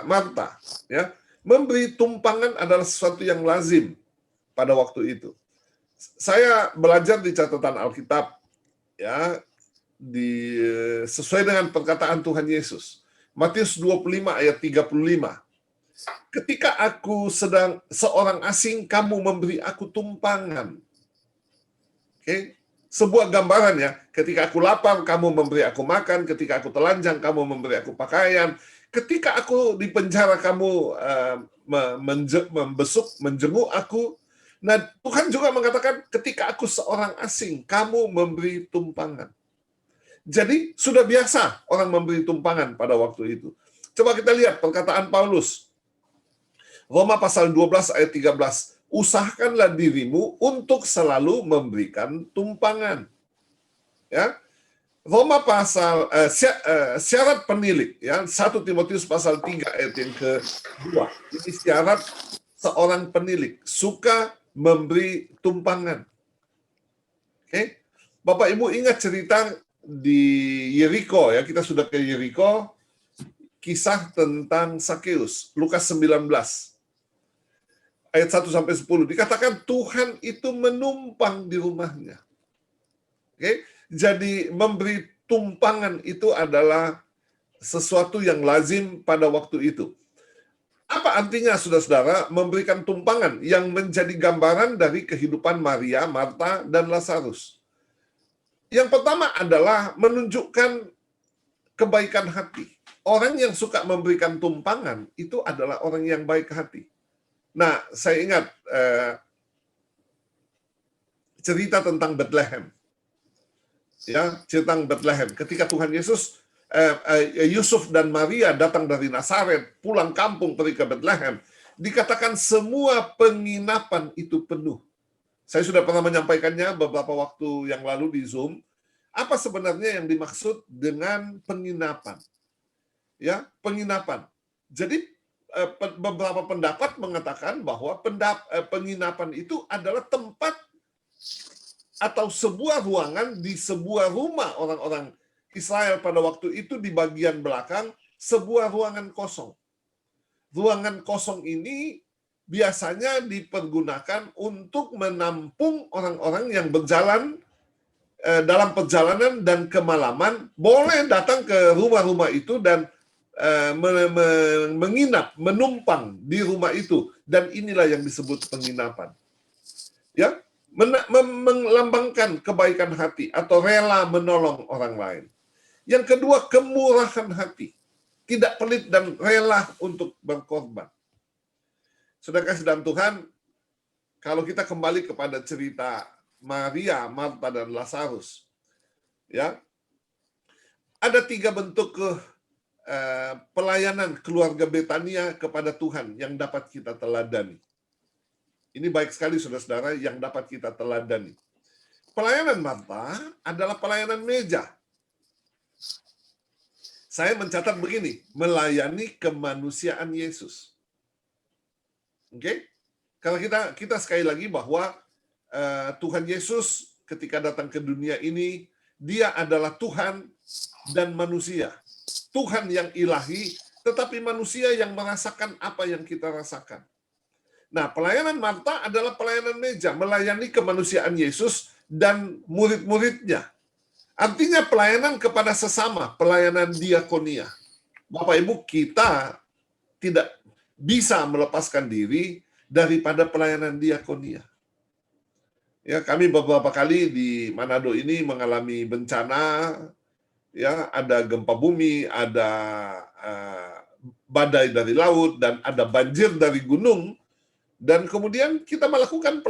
Speaker 4: Marta. Ya, memberi tumpangan adalah sesuatu yang lazim pada waktu itu. Saya belajar di catatan Alkitab, ya, sesuai dengan perkataan Tuhan Yesus. Matius 25 ayat 35. Ketika aku sedang seorang asing, kamu memberi aku tumpangan. Oke, sebuah gambaran ya. Ketika aku lapar, kamu memberi aku makan. Ketika aku telanjang, kamu memberi aku pakaian. Ketika aku di penjara, kamu membesuk, menjenguk aku. Nah, Tuhan juga mengatakan, ketika aku seorang asing, kamu memberi tumpangan. Jadi, sudah biasa orang memberi tumpangan pada waktu itu. Coba kita lihat perkataan Paulus. Roma pasal 12 ayat 13. Usahakanlah dirimu untuk selalu memberikan tumpangan. Ya. Roma pasal syarat penilik, ya, 1 Timotius pasal 3 ayat yang kedua. Ini syarat seorang penilik, suka memberi tumpangan. Oke. Bapak Ibu ingat cerita di Yeriko, ya, kita sudah ke Yeriko, kisah tentang Sakeus, Lukas 19. Ayat 1-10 dikatakan Tuhan itu menumpang di rumahnya. Oke, jadi memberi tumpangan itu adalah sesuatu yang lazim pada waktu itu. Apa artinya saudara-saudara memberikan tumpangan yang menjadi gambaran dari kehidupan Maria, Marta, dan Lazarus? Yang pertama adalah menunjukkan kebaikan hati. Orang yang suka memberikan tumpangan itu adalah orang yang baik hati. Nah, saya ingat cerita tentang Bethlehem. Ya, cerita Bethlehem. Ketika Tuhan Yesus, Yusuf dan Maria datang dari Nazaret, pulang kampung pergi ke Bethlehem, dikatakan semua penginapan itu penuh. Saya sudah pernah menyampaikannya beberapa waktu yang lalu di Zoom. Apa sebenarnya yang dimaksud dengan penginapan? Ya, penginapan. Jadi beberapa pendapat mengatakan bahwa penginapan itu adalah tempat atau sebuah ruangan di sebuah rumah orang-orang Israel pada waktu itu di bagian belakang, sebuah ruangan kosong. Ruangan kosong ini biasanya dipergunakan untuk menampung orang-orang yang berjalan dalam perjalanan dan kemalaman, boleh datang ke rumah-rumah itu dan menginap, menumpang di rumah itu, dan inilah yang disebut penginapan. Ya, melambangkan kebaikan hati atau rela menolong orang lain. Yang kedua, kemurahan hati, tidak pelit dan rela untuk berkorban. Saudara kasih dalam Tuhan, kalau kita kembali kepada cerita Maria, Marta, dan Lazarus, ya, ada 3 bentuk pelayanan keluarga Betania kepada Tuhan yang dapat kita teladani. Ini baik sekali saudara-saudara yang dapat kita teladani. pelayanan Marta adalah pelayanan meja. Saya mencatat begini, melayani kemanusiaan Yesus. Oke? Kalau kita sekali lagi bahwa Tuhan Yesus ketika datang ke dunia ini, dia adalah Tuhan dan manusia. Tuhan yang ilahi, tetapi manusia yang merasakan apa yang kita rasakan. Nah, pelayanan Marta adalah pelayanan meja, melayani kemanusiaan Yesus dan murid-muridnya. Artinya pelayanan kepada sesama, pelayanan diakonia. Bapak Ibu, kita tidak bisa melepaskan diri daripada pelayanan diakonia. Ya, kami beberapa kali di Manado ini mengalami bencana, ya, ada gempa bumi, ada badai dari laut, dan ada banjir dari gunung, dan kemudian kita melakukan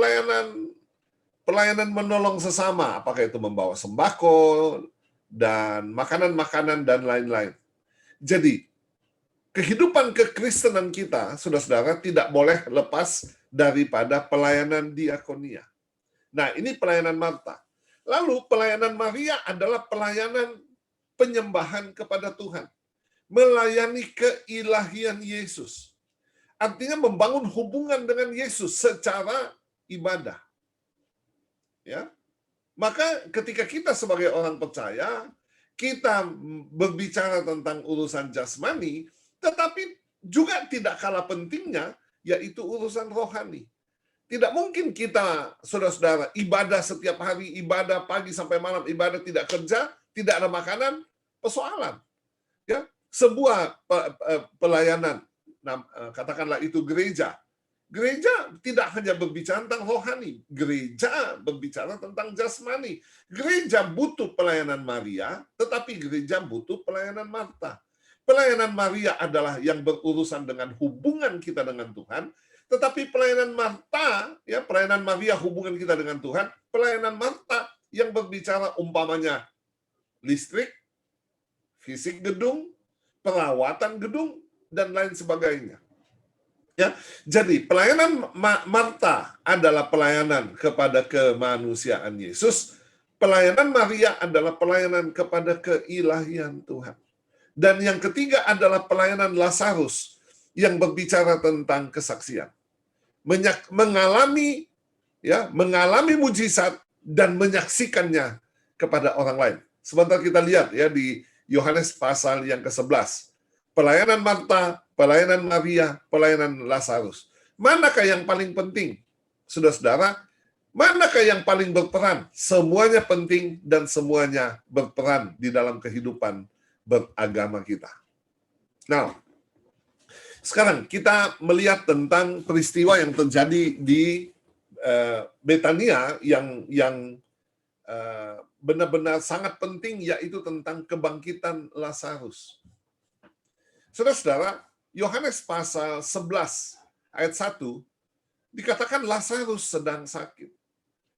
Speaker 4: pelayanan menolong sesama, apakah itu membawa sembako dan makanan-makanan dan lain-lain. Jadi, kehidupan kekristenan kita, saudara-saudara, tidak boleh lepas daripada pelayanan diakonia. Nah, ini pelayanan Marta. Lalu pelayanan Maria adalah pelayanan penyembahan kepada Tuhan. Melayani keilahian Yesus. Artinya membangun hubungan dengan Yesus secara ibadah. Ya. Maka ketika kita sebagai orang percaya, kita berbicara tentang urusan jasmani, tetapi juga tidak kalah pentingnya, yaitu urusan rohani. Tidak mungkin kita, saudara-saudara, ibadah setiap hari, ibadah pagi sampai malam, ibadah tidak kerja, tidak ada makanan, persoalan. Ya, sebuah pelayanan, katakanlah itu gereja. Gereja tidak hanya berbicara tentang rohani, gereja berbicara tentang jasmani. Gereja butuh pelayanan Maria, tetapi gereja butuh pelayanan Marta. Pelayanan Maria adalah yang berurusan dengan hubungan kita dengan Tuhan, tetapi pelayanan Marta, ya, pelayanan Maria hubungan kita dengan Tuhan, pelayanan Marta yang berbicara umpamanya listrik, fisik gedung, perawatan gedung, dan lain sebagainya. Ya, jadi pelayanan Marta adalah pelayanan kepada kemanusiaan Yesus, pelayanan Maria adalah pelayanan kepada keilahian Tuhan. Dan yang ketiga adalah pelayanan Lazarus yang berbicara tentang kesaksian. Mengalami mujizat dan menyaksikannya kepada orang lain. Sebentar kita lihat ya di Yohanes pasal yang ke-11. Pelayanan Marta, pelayanan Maria, pelayanan Lazarus. Manakah yang paling penting? Saudara-saudara, manakah yang paling berperan? Semuanya penting dan semuanya berperan di dalam kehidupan beragama kita. Nah, sekarang kita melihat tentang peristiwa yang terjadi di Betania yang benar-benar sangat penting, yaitu tentang kebangkitan Lazarus. Saudara-saudara, Yohanes pasal 11 ayat 1 dikatakan Lazarus sedang sakit.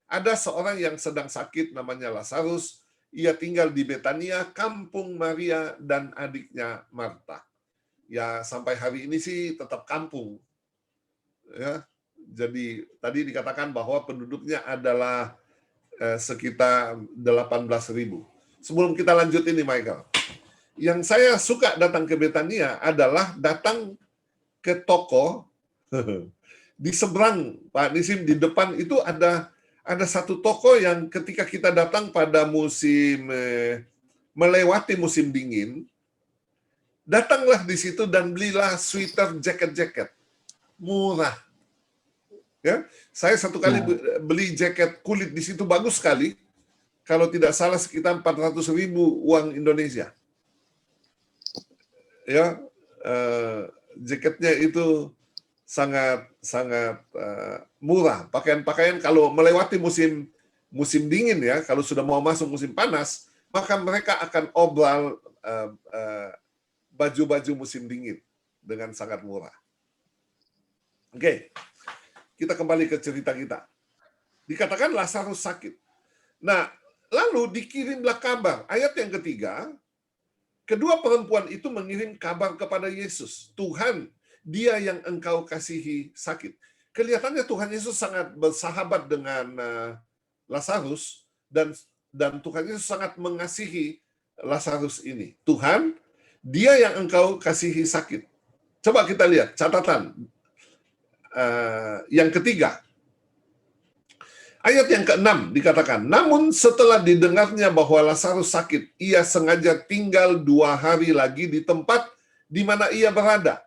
Speaker 4: Ada seorang yang sedang sakit namanya Lazarus, ia tinggal di Betania, kampung Maria dan adiknya Marta. Ya, sampai hari ini sih tetap kampung. Ya, jadi tadi dikatakan bahwa penduduknya adalah sekitar 18.000. Sebelum kita lanjut ini, Michael, yang saya suka datang ke Betania adalah datang ke toko di seberang, Pak Nisim, di depan itu ada satu toko yang ketika kita datang pada melewati musim dingin, datanglah di situ dan belilah sweater, jaket-jaket murah. Ya, saya satu kali beli jaket kulit di situ bagus sekali. Kalau tidak salah sekitar 400.000 uang Indonesia. Ya, jaketnya itu sangat murah. Pakaian-pakaian kalau melewati musim dingin ya, kalau sudah mau masuk musim panas, maka mereka akan obral baju-baju musim dingin dengan sangat murah. Oke, kita kembali ke cerita kita. Dikatakan Lazarus sakit. Nah, lalu dikirimlah kabar. Ayat yang ketiga, kedua perempuan itu mengirim kabar kepada Yesus. Tuhan, dia yang engkau kasihi sakit. Kelihatannya Tuhan Yesus sangat bersahabat dengan Lazarus, dan Tuhan Yesus sangat mengasihi Lazarus ini. Tuhan, dia yang engkau kasihi sakit. Coba kita lihat catatan yang ketiga. Ayat yang ke-6 dikatakan, namun setelah didengarnya bahwa Lazarus sakit, ia sengaja tinggal 2 hari lagi di tempat di mana ia berada.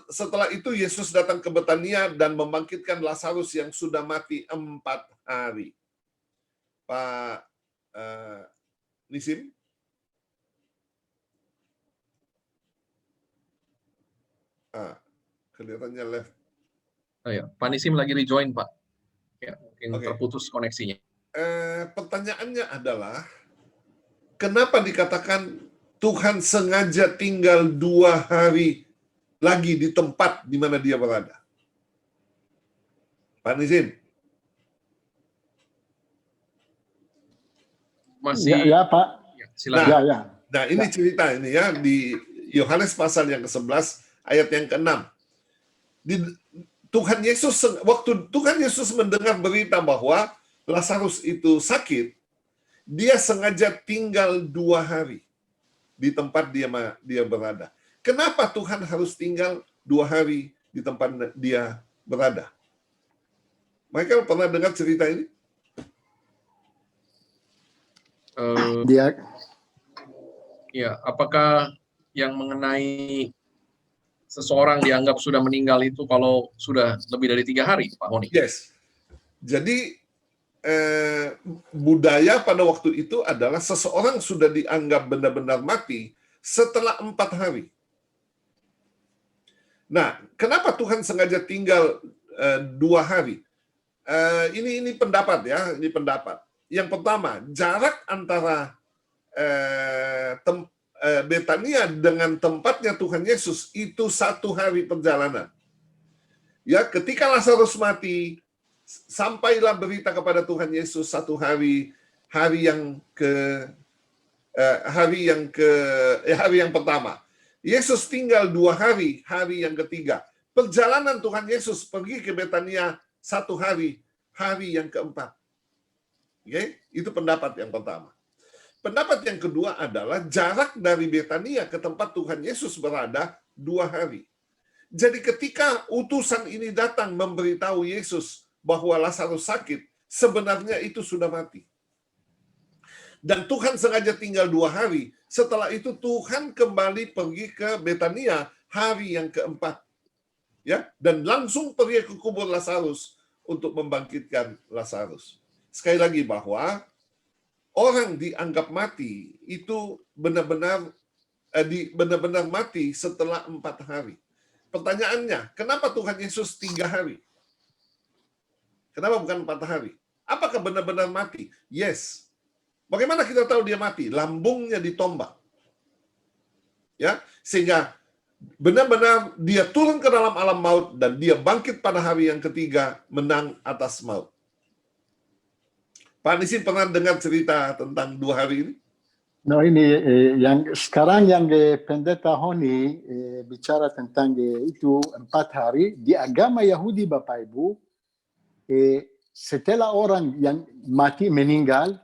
Speaker 4: Setelah itu Yesus datang ke Betania dan membangkitkan Lazarus yang sudah mati 4 hari. Pak Nisim? Kelihatannya left.
Speaker 3: Oh ya, Pak Nisim lagi rejoin, Pak. Ya, mungkin
Speaker 4: Oke.
Speaker 3: terputus koneksinya.
Speaker 4: Pertanyaannya adalah, kenapa dikatakan Tuhan sengaja tinggal 2 hari lagi di tempat di mana dia berada? Pak Nisim?
Speaker 3: Masih,
Speaker 5: Ya, Pak.
Speaker 3: ya, silakan.
Speaker 5: Ya.
Speaker 4: Nah, ini cerita ini ya, di Yohanes pasal yang ke-11, ayat yang ke-6. Waktu Tuhan Yesus mendengar berita bahwa Lazarus itu sakit, dia sengaja tinggal 2 hari di tempat dia berada. Kenapa Tuhan harus tinggal 2 hari di tempat dia berada? Michael pernah dengar cerita ini?
Speaker 5: Dia
Speaker 3: Ya, apakah yang mengenai seseorang dianggap sudah meninggal itu kalau sudah lebih dari 3 hari, Pak Honi?
Speaker 4: Yes. Jadi budaya pada waktu itu adalah seseorang sudah dianggap benar-benar mati setelah 4 hari. Nah, kenapa Tuhan sengaja tinggal 2 hari? Ini pendapat ya, ini pendapat. Yang pertama, jarak antara Betania dengan tempatnya Tuhan Yesus itu 1 hari perjalanan. Ya, ketika Lazarus mati, sampailah berita kepada Tuhan Yesus 1 hari, hari yang pertama. Yesus tinggal 2 hari, hari yang ketiga. Perjalanan Tuhan Yesus pergi ke Betania 1 hari, hari yang keempat. Oke, itu pendapat yang pertama. Pendapat yang kedua adalah jarak dari Betania ke tempat Tuhan Yesus berada 2 hari. Jadi ketika utusan ini datang memberitahu Yesus bahwa Lazarus sakit, sebenarnya itu sudah mati. Dan Tuhan sengaja tinggal 2 hari. Setelah itu Tuhan kembali pergi ke Betania hari yang keempat. Ya, dan langsung pergi ke kubur Lazarus untuk membangkitkan Lazarus. Sekali lagi bahwa orang dianggap mati itu benar-benar mati setelah 4 hari. Pertanyaannya, kenapa Tuhan Yesus 3 hari? Kenapa bukan 4 hari? Apakah benar-benar mati? Yes. Bagaimana kita tahu dia mati? Lambungnya ditombak. Ya, sehingga benar-benar dia turun ke dalam alam maut dan dia bangkit pada hari yang ketiga menang atas maut. Pak Nisim pernah dengar cerita tentang 2 hari ini?
Speaker 5: No, ini yang sekarang yang Pendeta Honi bicara tentang itu 4 hari di agama Yahudi, Bapak Ibu, setelah orang yang mati meninggal,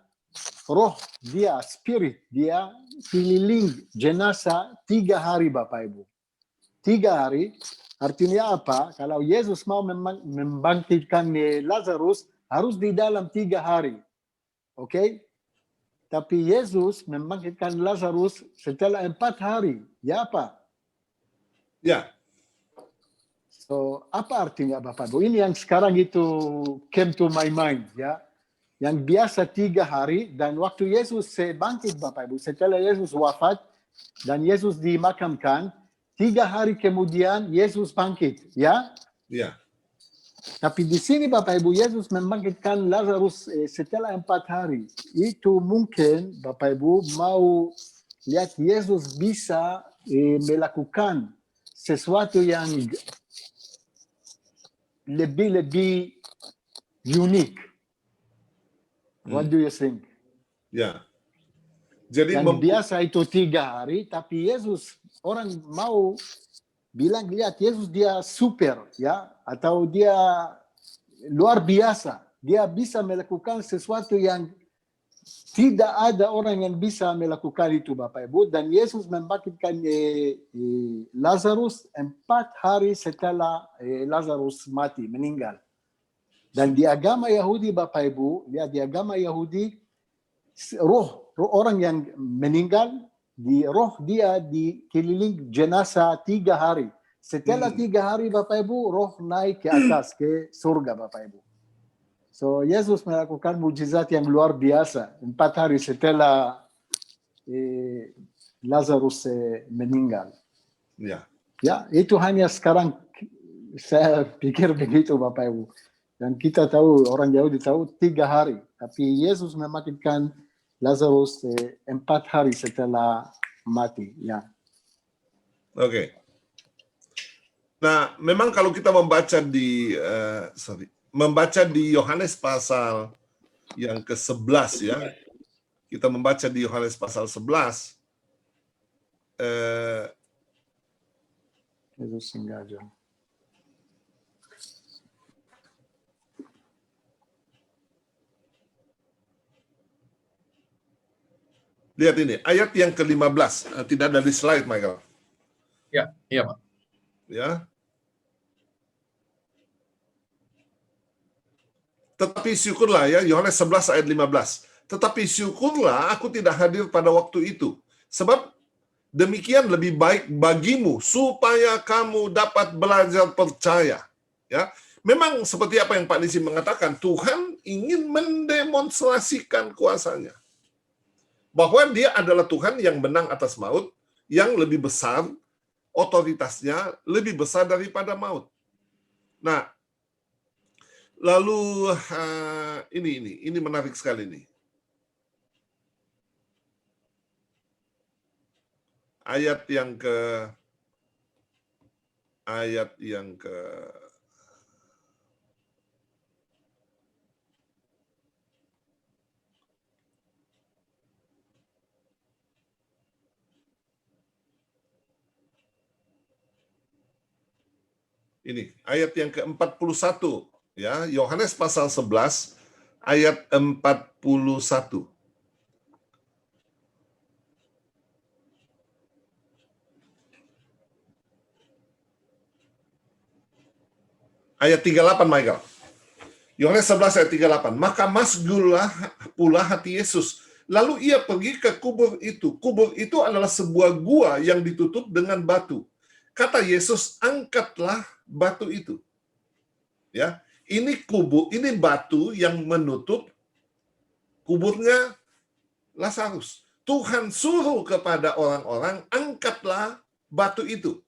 Speaker 5: roh dia, spirit dia keliling jenazah 3 hari, Bapak Ibu. 3 hari artinya apa? Kalau Yesus mau membangkitkan Lazarus harus di dalam 3 hari. Oke? Tapi Yesus membangkitkan Lazarus setelah 4 hari. Ya apa?
Speaker 4: Ya.
Speaker 5: So, apa artinya Bapak Ibu? Ini yang sekarang itu came to my mind. Ya. Yang biasa 3 hari dan waktu Yesus bangkit Bapak Ibu. Setelah Yesus wafat dan Yesus dimakamkan, 3 hari kemudian Yesus bangkit. Ya?
Speaker 4: Ya.
Speaker 5: Tapi di sini Bapak Ibu, Yesus membangkitkan Lazarus setelah 4 hari. Itu mungkin Bapak Ibu mau lihat Yesus bisa melakukan sesuatu yang lebih unik. What do you think?
Speaker 4: Ya. Jadi
Speaker 5: yang biasa itu 3 hari, tapi Yesus orang mau bilang lihat Yesus dia super ya atau dia luar biasa, dia bisa melakukan sesuatu yang tidak ada orang yang bisa melakukan itu, Bapak Ibu. Dan Yesus membangkitkan Lazarus 4 hari setelah Lazarus mati, meninggal. Dan di agama Yahudi, Bapak Ibu, ya, di agama Yahudi, roh orang yang meninggal, roh dia dikeliling jenazah 3 hari. Setelah 3 hari, Bapak Ibu, roh naik ke atas, ke surga, Bapak Ibu. So, Yesus melakukan mujizat yang luar biasa 4 hari setelah Lazarus meninggal.
Speaker 4: Ya.
Speaker 5: Ya, itu hanya sekarang saya pikir begitu, Bapak Ibu. Dan kita tahu, orang Yahudi tahu 3 hari. Tapi Yesus membangkitkan Lazarus 4 hari setelah mati. Ya.
Speaker 4: Oke. Nah, memang kalau kita membaca di Yohanes pasal yang ke-11 ya. Kita membaca di Yohanes pasal 11.
Speaker 5: Yesus sengaja.
Speaker 4: Lihat ini, ayat yang ke-15. Tidak ada di slide, Michael.
Speaker 3: Ya, iya Pak.
Speaker 4: Ya. Tetapi syukurlah ya, Yohanes 11 ayat 15. Tetapi syukurlah aku tidak hadir pada waktu itu. Sebab demikian lebih baik bagimu supaya kamu dapat belajar percaya. Ya. Memang seperti apa yang Pak Nisi mengatakan, Tuhan ingin mendemonstrasikan kuasanya. Bahwa dia adalah Tuhan yang menang atas maut, yang lebih besar, otoritasnya lebih besar daripada maut. Nah, lalu ini menarik sekali nih. Ayat yang ke ini, ayat yang ke-41 ya, Yohanes pasal 11 ayat 41. Ayat 38, Michael. Yohanes 11 ayat 38. Maka masgulah pula hati Yesus. Lalu ia pergi ke kubur itu. Kubur itu adalah sebuah gua yang ditutup dengan batu. Kata Yesus, angkatlah batu itu. Ya, ini batu yang menutup kuburnya Lazarus. Tuhan suruh kepada orang-orang, angkatlah batu itu.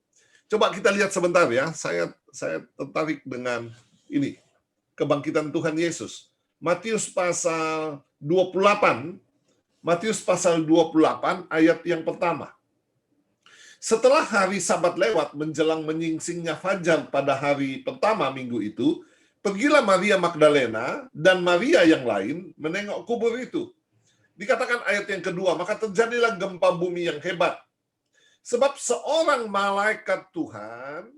Speaker 4: Coba kita lihat sebentar ya. Saya tertarik dengan ini, kebangkitan Tuhan Yesus. Matius pasal 28 ayat yang pertama. Setelah hari Sabat lewat menjelang menyingsingnya fajar pada hari pertama minggu itu, pergilah Maria Magdalena dan Maria yang lain menengok kubur itu. Dikatakan ayat yang kedua, maka terjadilah gempa bumi yang hebat. Sebab seorang malaikat Tuhan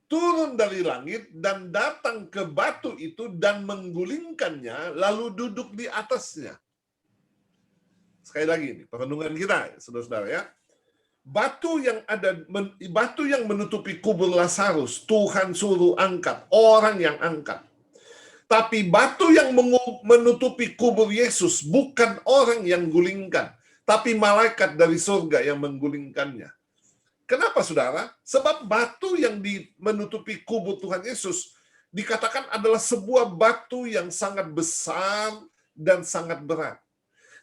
Speaker 4: turun dari langit dan datang ke batu itu dan menggulingkannya, lalu duduk di atasnya. Sekali lagi ini, perenungan kita, saudara-saudara ya. Batu yang menutupi kubur Lazarus, Tuhan suruh angkat, orang yang angkat. Tapi batu yang menutupi kubur Yesus bukan orang yang gulingkan, tapi malaikat dari surga yang menggulingkannya. Kenapa, saudara? Sebab batu yang menutupi kubur Tuhan Yesus dikatakan adalah sebuah batu yang sangat besar dan sangat berat.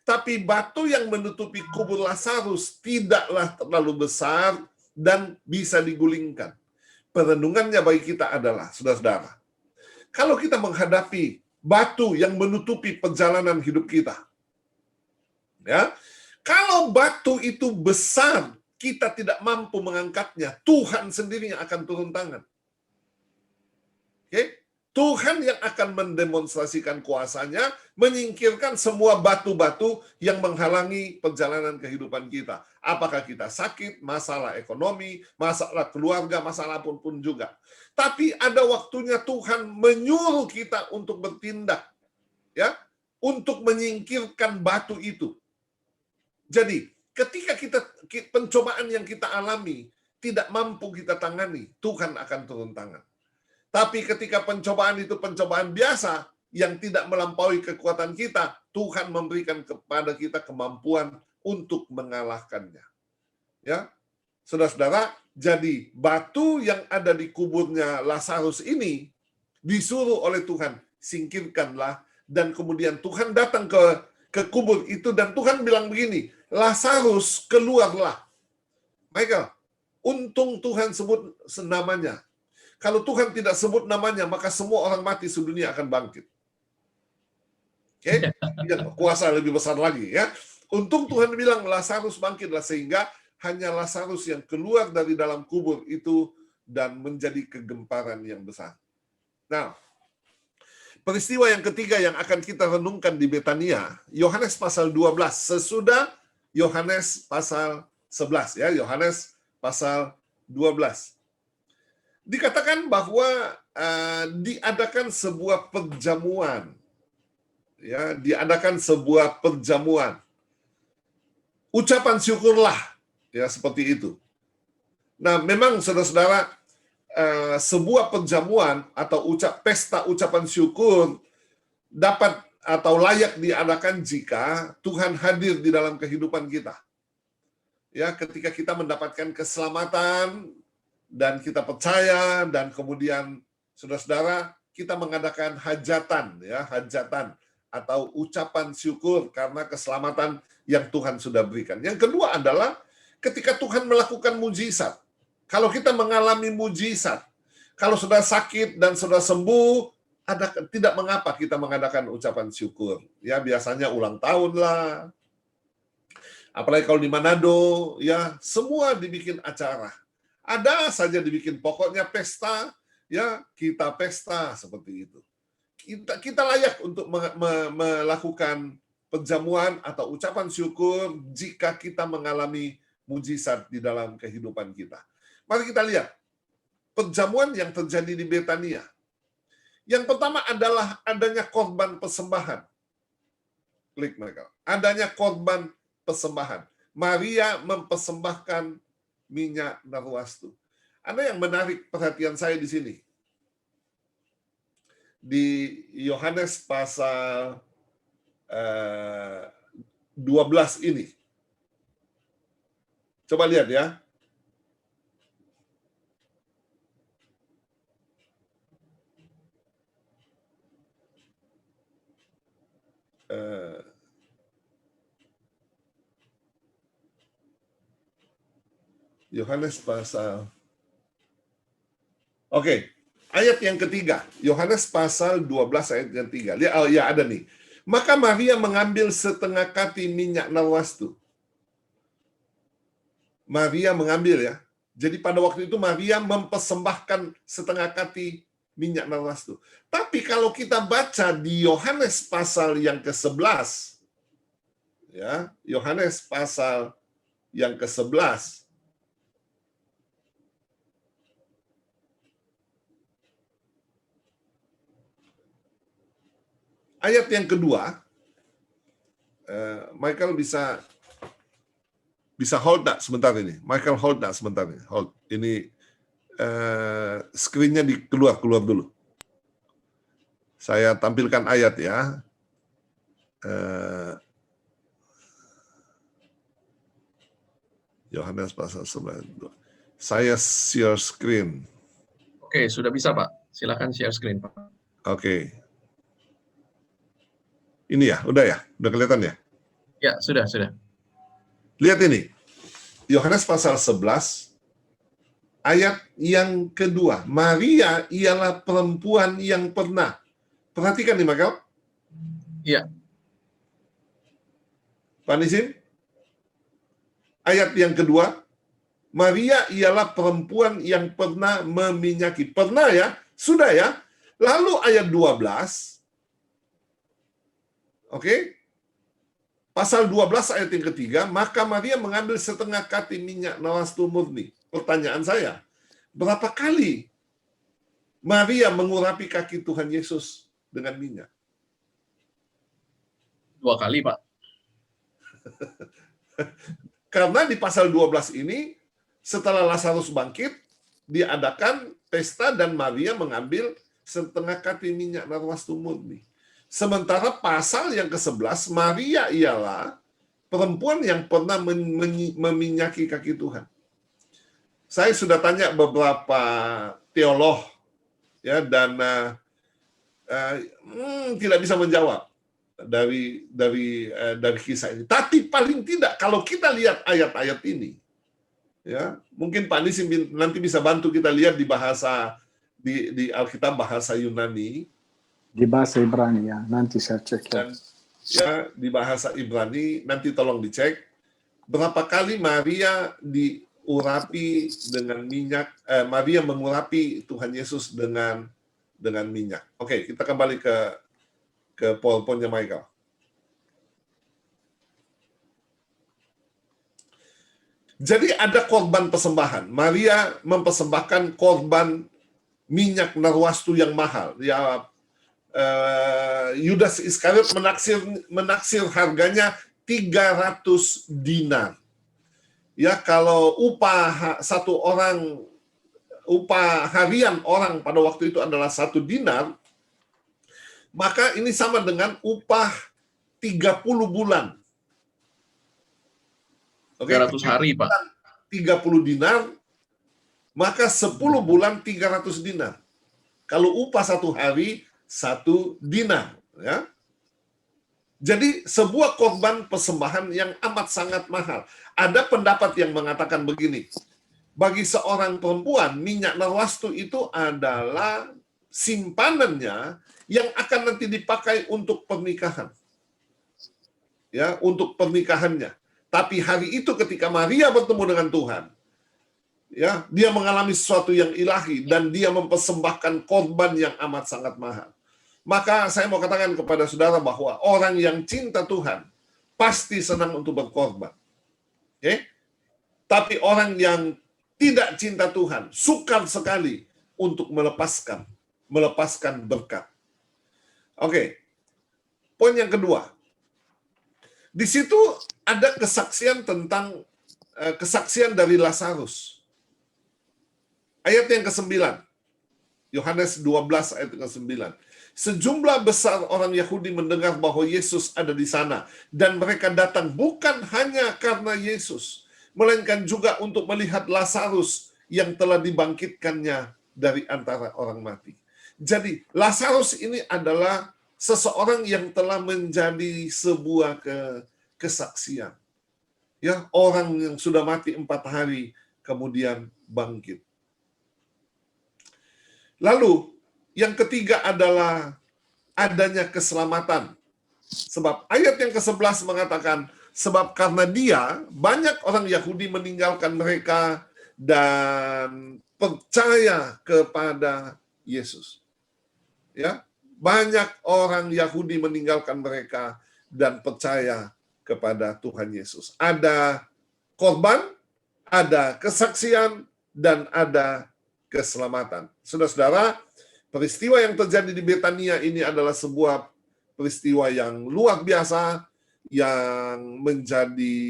Speaker 4: Tapi batu yang menutupi kubur Lazarus tidaklah terlalu besar dan bisa digulingkan. Perenungannya bagi kita adalah, saudara-saudara, kalau kita menghadapi batu yang menutupi perjalanan hidup kita, ya, kalau batu itu besar, kita tidak mampu mengangkatnya, Tuhan sendiri yang akan turun tangan. Oke? Tuhan yang akan mendemonstrasikan kuasanya, menyingkirkan semua batu-batu yang menghalangi perjalanan kehidupan kita. Apakah kita sakit, masalah ekonomi, masalah keluarga, masalah apapun juga. Tapi ada waktunya Tuhan menyuruh kita untuk bertindak. Ya, untuk menyingkirkan batu itu. Jadi, ketika pencobaan yang kita alami tidak mampu kita tangani, Tuhan akan turun tangan. Tapi ketika pencobaan itu pencobaan biasa yang tidak melampaui kekuatan kita, Tuhan memberikan kepada kita kemampuan untuk mengalahkannya. Ya, saudara-saudara, jadi batu yang ada di kuburnya Lazarus ini disuruh oleh Tuhan, singkirkanlah, dan kemudian Tuhan datang ke kubur itu dan Tuhan bilang begini, Lazarus keluarlah. Michael, untung Tuhan sebut namanya. Kalau Tuhan tidak sebut namanya, maka semua orang mati sedunia akan bangkit. Oke? Kuasa lebih besar lagi ya. Untung Tuhan bilang Lazarus bangkitlah, sehingga hanya Lazarus yang keluar dari dalam kubur itu dan menjadi kegemparan yang besar. Nah, peristiwa yang ketiga yang akan kita renungkan di Betania, Yohanes pasal 12, sesudah Yohanes pasal 11 ya, Yohanes pasal 12. Dikatakan bahwa diadakan sebuah perjamuan. Ya, diadakan sebuah perjamuan. Ucapan syukurlah, ya seperti itu. Nah, memang saudara-saudara, sebuah perjamuan atau pesta ucapan syukur dapat atau layak diadakan jika Tuhan hadir di dalam kehidupan kita. Ya, ketika kita mendapatkan keselamatan dan kita percaya, dan kemudian saudara-saudara kita mengadakan hajatan, ya hajatan atau ucapan syukur karena keselamatan yang Tuhan sudah berikan. Yang kedua adalah ketika Tuhan melakukan mujizat. Kalau kita mengalami mujizat, kalau sudah sakit dan sudah sembuh, tidak mengapa kita mengadakan ucapan syukur. Ya, biasanya ulang tahun lah. Apalagi kalau di Manado, ya semua dibikin acara. Ada saja dibikin, pokoknya pesta, ya kita pesta seperti itu. Kita layak untuk melakukan perjamuan atau ucapan syukur jika kita mengalami mujizat di dalam kehidupan kita. Mari kita lihat perjamuan yang terjadi di Betania. Yang pertama adalah adanya korban persembahan. Klik mereka. Adanya korban persembahan. Maria mempersembahkan minyak narwastu. Ada yang menarik perhatian saya di sini. Di Yohanes pasal 12 ini. Coba lihat ya. Yohanes pasal. Oke, ayat yang ketiga. Yohanes pasal 12 ayat yang 3. Lihat, oh ya ada nih. Maka Maria mengambil setengah kati minyak narwastu. Maria mengambil ya. Jadi pada waktu itu Maria mempersembahkan setengah kati minyak narwastu. Tapi kalau kita baca di Yohanes pasal yang ke-11, ya, Yohanes pasal yang ke-11, ayat yang kedua, Michael bisa hold tak sebentar ini. Michael hold tak sebentar ini. Hold. Ini screen-nya keluar dulu. Saya tampilkan ayat ya. Yohanes pasal 11. Saya share screen.
Speaker 3: Oke, sudah bisa Pak. Silakan share screen Pak.
Speaker 4: Oke. Ini ya, udah kelihatan ya?
Speaker 3: Ya, sudah.
Speaker 4: Lihat ini. Yohanes pasal 11 ayat yang kedua. Maria ialah perempuan yang pernah. Perhatikan nih, Michael.
Speaker 3: Iya.
Speaker 4: Pak Nisim. Ayat yang kedua. Maria ialah perempuan yang pernah meminyaki. Pernah ya? Sudah ya? Lalu ayat 12. Oke? Pasal 12 ayat yang ketiga, maka Maria mengambil setengah kati minyak narwastu murni. Pertanyaan saya, berapa kali Maria mengurapi kaki Tuhan Yesus dengan minyak?
Speaker 3: 2 kali, Pak.
Speaker 4: Karena di pasal 12 ini, setelah Lazarus bangkit, diadakan pesta dan Maria mengambil setengah kati minyak narwastu murni. Sementara pasal yang ke-11, Maria ialah perempuan yang pernah meminyaki kaki Tuhan. Saya sudah tanya beberapa teolog, ya, dan tidak bisa menjawab dari kisah ini. Tapi paling tidak kalau kita lihat ayat-ayat ini, ya, mungkin Pak Nisim nanti bisa bantu kita lihat di bahasa di Alkitab bahasa Yunani,
Speaker 5: Di bahasa Ibrani ya, nanti saya cek ya.
Speaker 4: dan ya di bahasa Ibrani nanti tolong dicek berapa kali Maria diurapi dengan minyak, Maria mengurapi Tuhan Yesus dengan minyak. Oke, kita kembali ke PowerPoint-nya Michael. Jadi ada korban persembahan. Maria mempersembahkan korban minyak narwastu yang mahal. Ya, Yudas Iskariot menaksir harganya 300 dinar. Ya, kalau upah harian orang pada waktu itu adalah 1 dinar, maka ini sama dengan upah 30 bulan. Oke,
Speaker 3: 300 hari, Pak.
Speaker 4: 30 dinar, maka 10 bulan 300 dinar. Kalau upah 1 hari, 1 dinar. Ya. Jadi sebuah korban persembahan yang amat sangat mahal. Ada pendapat yang mengatakan begini, bagi seorang perempuan, minyak narwastu itu adalah simpanannya yang akan nanti dipakai untuk pernikahan. Ya, untuk pernikahannya. Tapi hari itu ketika Maria bertemu dengan Tuhan, ya, dia mengalami sesuatu yang ilahi dan dia mempersembahkan korban yang amat sangat mahal. Maka saya mau katakan kepada saudara bahwa orang yang cinta Tuhan pasti senang untuk berkorban. Okay? Tapi orang yang tidak cinta Tuhan sukar sekali untuk melepaskan berkat. Oke. Poin yang kedua. Di situ ada kesaksian tentang kesaksian dari Lazarus. Ayat yang ke-9. Yohanes 12 ayat ke-9. Sejumlah besar orang Yahudi mendengar bahwa Yesus ada di sana, dan mereka datang bukan hanya karena Yesus, melainkan juga untuk melihat Lazarus yang telah dibangkitkannya dari antara orang mati. Jadi Lazarus ini adalah seseorang yang telah menjadi sebuah kesaksian. Ya, orang yang sudah mati 4 hari kemudian bangkit. Lalu yang ketiga adalah adanya keselamatan. Sebab ayat yang ke-11 mengatakan, sebab karena dia, banyak orang Yahudi meninggalkan mereka dan percaya kepada Yesus. Ya, banyak orang Yahudi meninggalkan mereka dan percaya kepada Tuhan Yesus. Ada korban, ada kesaksian, dan ada keselamatan. Saudara-saudara, peristiwa yang terjadi di Betania ini adalah sebuah peristiwa yang luar biasa, yang menjadi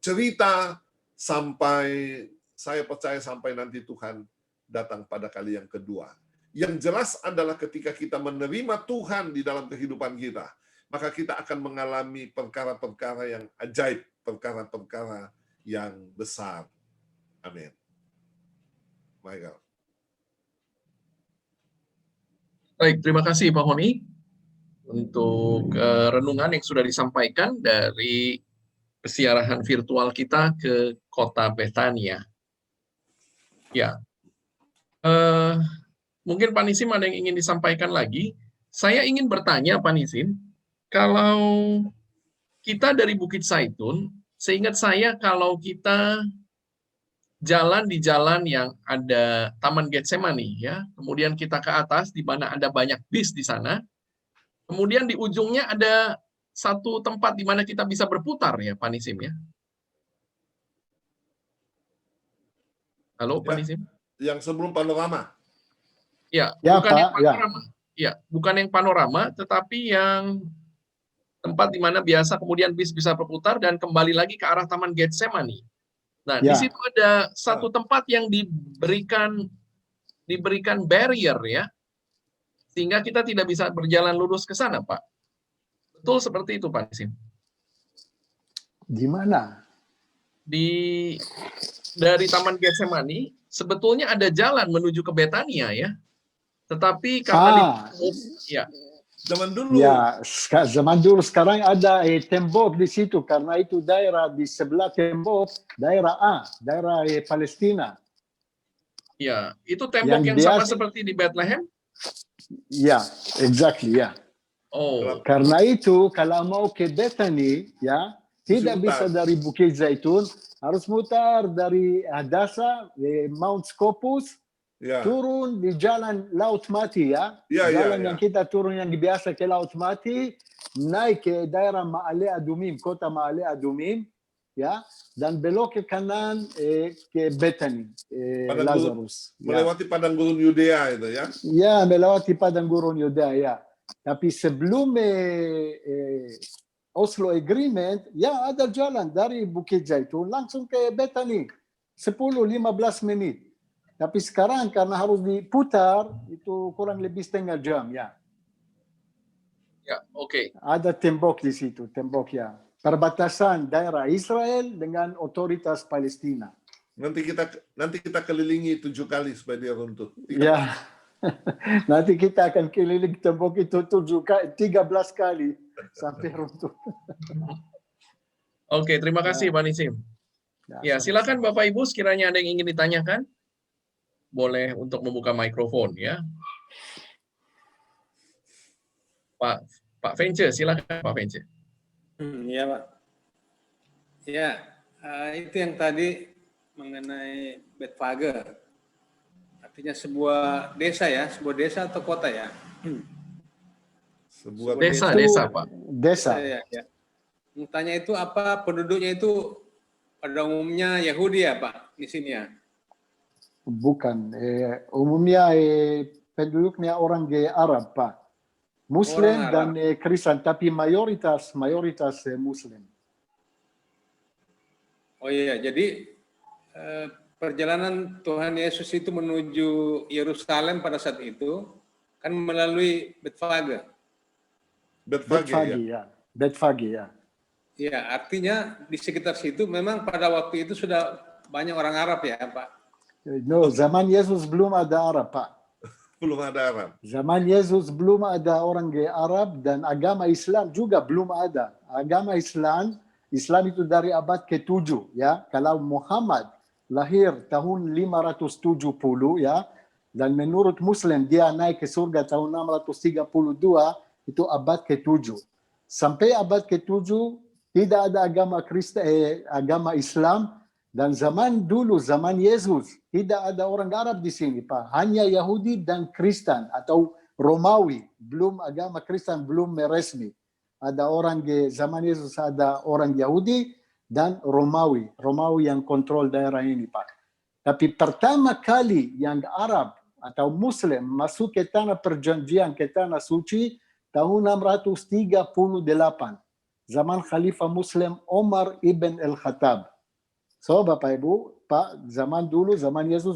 Speaker 4: cerita sampai, saya percaya sampai nanti Tuhan datang pada kali yang kedua. Yang jelas adalah ketika kita menerima Tuhan di dalam kehidupan kita, maka kita akan mengalami perkara-perkara yang ajaib, perkara-perkara yang besar. Amin. Michael.
Speaker 3: Baik, terima kasih Pak Honi untuk renungan yang sudah disampaikan dari pesiarahan virtual kita ke kota Betania. Ya, mungkin Pak Nisim ada yang ingin disampaikan lagi. Saya ingin bertanya Pak Nisim, kalau kita dari Bukit Zaitun, seingat saya kalau kita jalan di jalan yang ada Taman Getsemani, ya, kemudian kita ke atas di mana ada banyak bis di sana, kemudian di ujungnya ada satu tempat di mana kita bisa berputar, ya Pak Nisim, ya. Halo Pak Nisim.
Speaker 4: Yang sebelum panorama.
Speaker 3: Ya,
Speaker 5: Ya,
Speaker 3: bukan
Speaker 5: Pak,
Speaker 3: yang panorama. Ya, bukan yang panorama, tetapi yang tempat di mana biasa kemudian bis bisa berputar dan kembali lagi ke arah Taman Getsemani. Nah, di
Speaker 5: Ya.
Speaker 3: situ ada satu tempat yang diberikan barrier ya, sehingga kita tidak bisa berjalan lurus ke sana, Pak. Betul seperti itu, Pak Nisim.
Speaker 5: Di mana?
Speaker 3: Dari Taman Getsemani sebetulnya ada jalan menuju ke Betania ya, tetapi karena ya.
Speaker 4: Zaman dulu.
Speaker 5: Ya, zaman dulu. Sekarang ada tembok di situ karena itu daerah di sebelah tembok, daerah A, daerah Palestina.
Speaker 3: Ya, itu tembok yang sama seperti di Bethlehem?
Speaker 5: Ya, exactly, ya.
Speaker 3: Oh.
Speaker 5: Karena itu kalau mau ke Bethany, ya, tidak bisa dari Bukit Zaitun, harus mutar dari Hadassah, Mount Scopus, turun di jalan Laut Mati ya. Jalan yang kita turun yang biasa ke Laut Mati, naik ke daerah Ma'ale Adumim, kota Ma'ale Adumim, ya, dan belok ke kanan ke Bethany, Lazarus.
Speaker 4: Melewati padang gurun Yudea itu ya?
Speaker 5: Ya, melewati padang gurun Yudea ya. Tapi sebelum Oslo Agreement, ya ada jalan dari Bukit Zaitun langsung ke Bethany, 10-15 menit. Tapi sekarang karena harus diputar, itu kurang lebih setengah jam, ya.
Speaker 3: Ya, oke.
Speaker 5: Ada tembok di situ, tembok ya. Perbatasan daerah Israel dengan otoritas Palestina.
Speaker 4: Nanti kita kelilingi 7 kali supaya dia runtuh.
Speaker 5: Ya, nanti kita akan keliling tembok itu 13 kali sampai runtuh.
Speaker 3: Oke, terima kasih Pak Nisim. Ya, silakan Bapak Ibu sekiranya ada yang ingin ditanyakan. Boleh untuk membuka mikrofon ya. Pak Vence, silakan Pak Vence.
Speaker 6: Iya Pak. Ya, itu yang tadi mengenai Bethphage. Artinya sebuah desa ya, sebuah desa atau kota ya?
Speaker 4: Sebuah
Speaker 3: desa, Pak.
Speaker 5: Desa.
Speaker 6: Ya. Tanya itu apa penduduknya itu pada umumnya Yahudi ya Pak di sini ya?
Speaker 5: Bukan, umumnya penduduknya orang Arab Pak, Muslim dan Kristen, tapi mayoritas Muslim.
Speaker 6: Oh iya, jadi perjalanan Tuhan Yesus itu menuju Yerusalem pada saat itu kan melalui Bethphage.
Speaker 5: Bethphage ya.
Speaker 6: Ya, artinya di sekitar situ memang pada waktu itu sudah banyak orang Arab ya Pak.
Speaker 5: No, zaman Yesus belum ada Arab, Pak.
Speaker 4: Belum ada Arab.
Speaker 5: Zaman Yesus belum ada orang Arab dan agama Islam juga belum ada. Agama Islam itu dari abad ke-7 ya. Kalau Muhammad lahir tahun 570 ya, dan menurut Muslim dia naik ke surga tahun 632, itu abad ke-7. Sampai abad ke-7 tidak ada agama Islam. Dan zaman dulu, zaman Yesus, tidak ada orang Arab di sini, Pak. Hanya Yahudi dan Kristen atau Romawi. Belum agama Kristen, belum resmi. Ada orang di zaman Yesus, ada orang Yahudi dan Romawi. Romawi yang kontrol daerah ini, Pak. Tapi pertama kali yang Arab atau Muslim masuk ke tanah perjanjian, ke tanah suci, tahun 638. Zaman Khalifah Muslim Omar ibn al-Khattab. So, Bapak Ibu, Pak, zaman dulu, zaman Yesus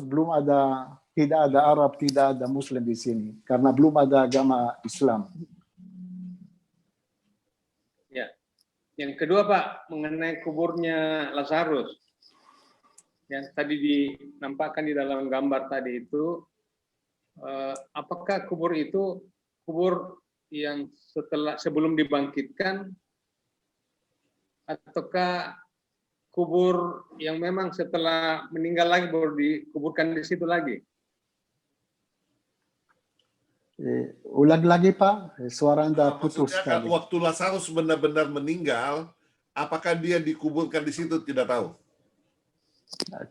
Speaker 5: tidak ada Arab, tidak ada Muslim di sini. Karena belum ada agama Islam.
Speaker 6: Ya. Yang kedua, Pak, mengenai kuburnya Lazarus. Yang tadi dinampakkan di dalam gambar tadi itu, apakah kubur itu kubur yang sebelum dibangkitkan, ataukah kubur yang memang setelah meninggal lagi baru dikuburkan di situ lagi?
Speaker 5: Ulang lagi Pak, suara Anda putus sekali.
Speaker 4: Waktu Lazarus benar-benar meninggal, apakah dia dikuburkan di situ? Tidak tahu.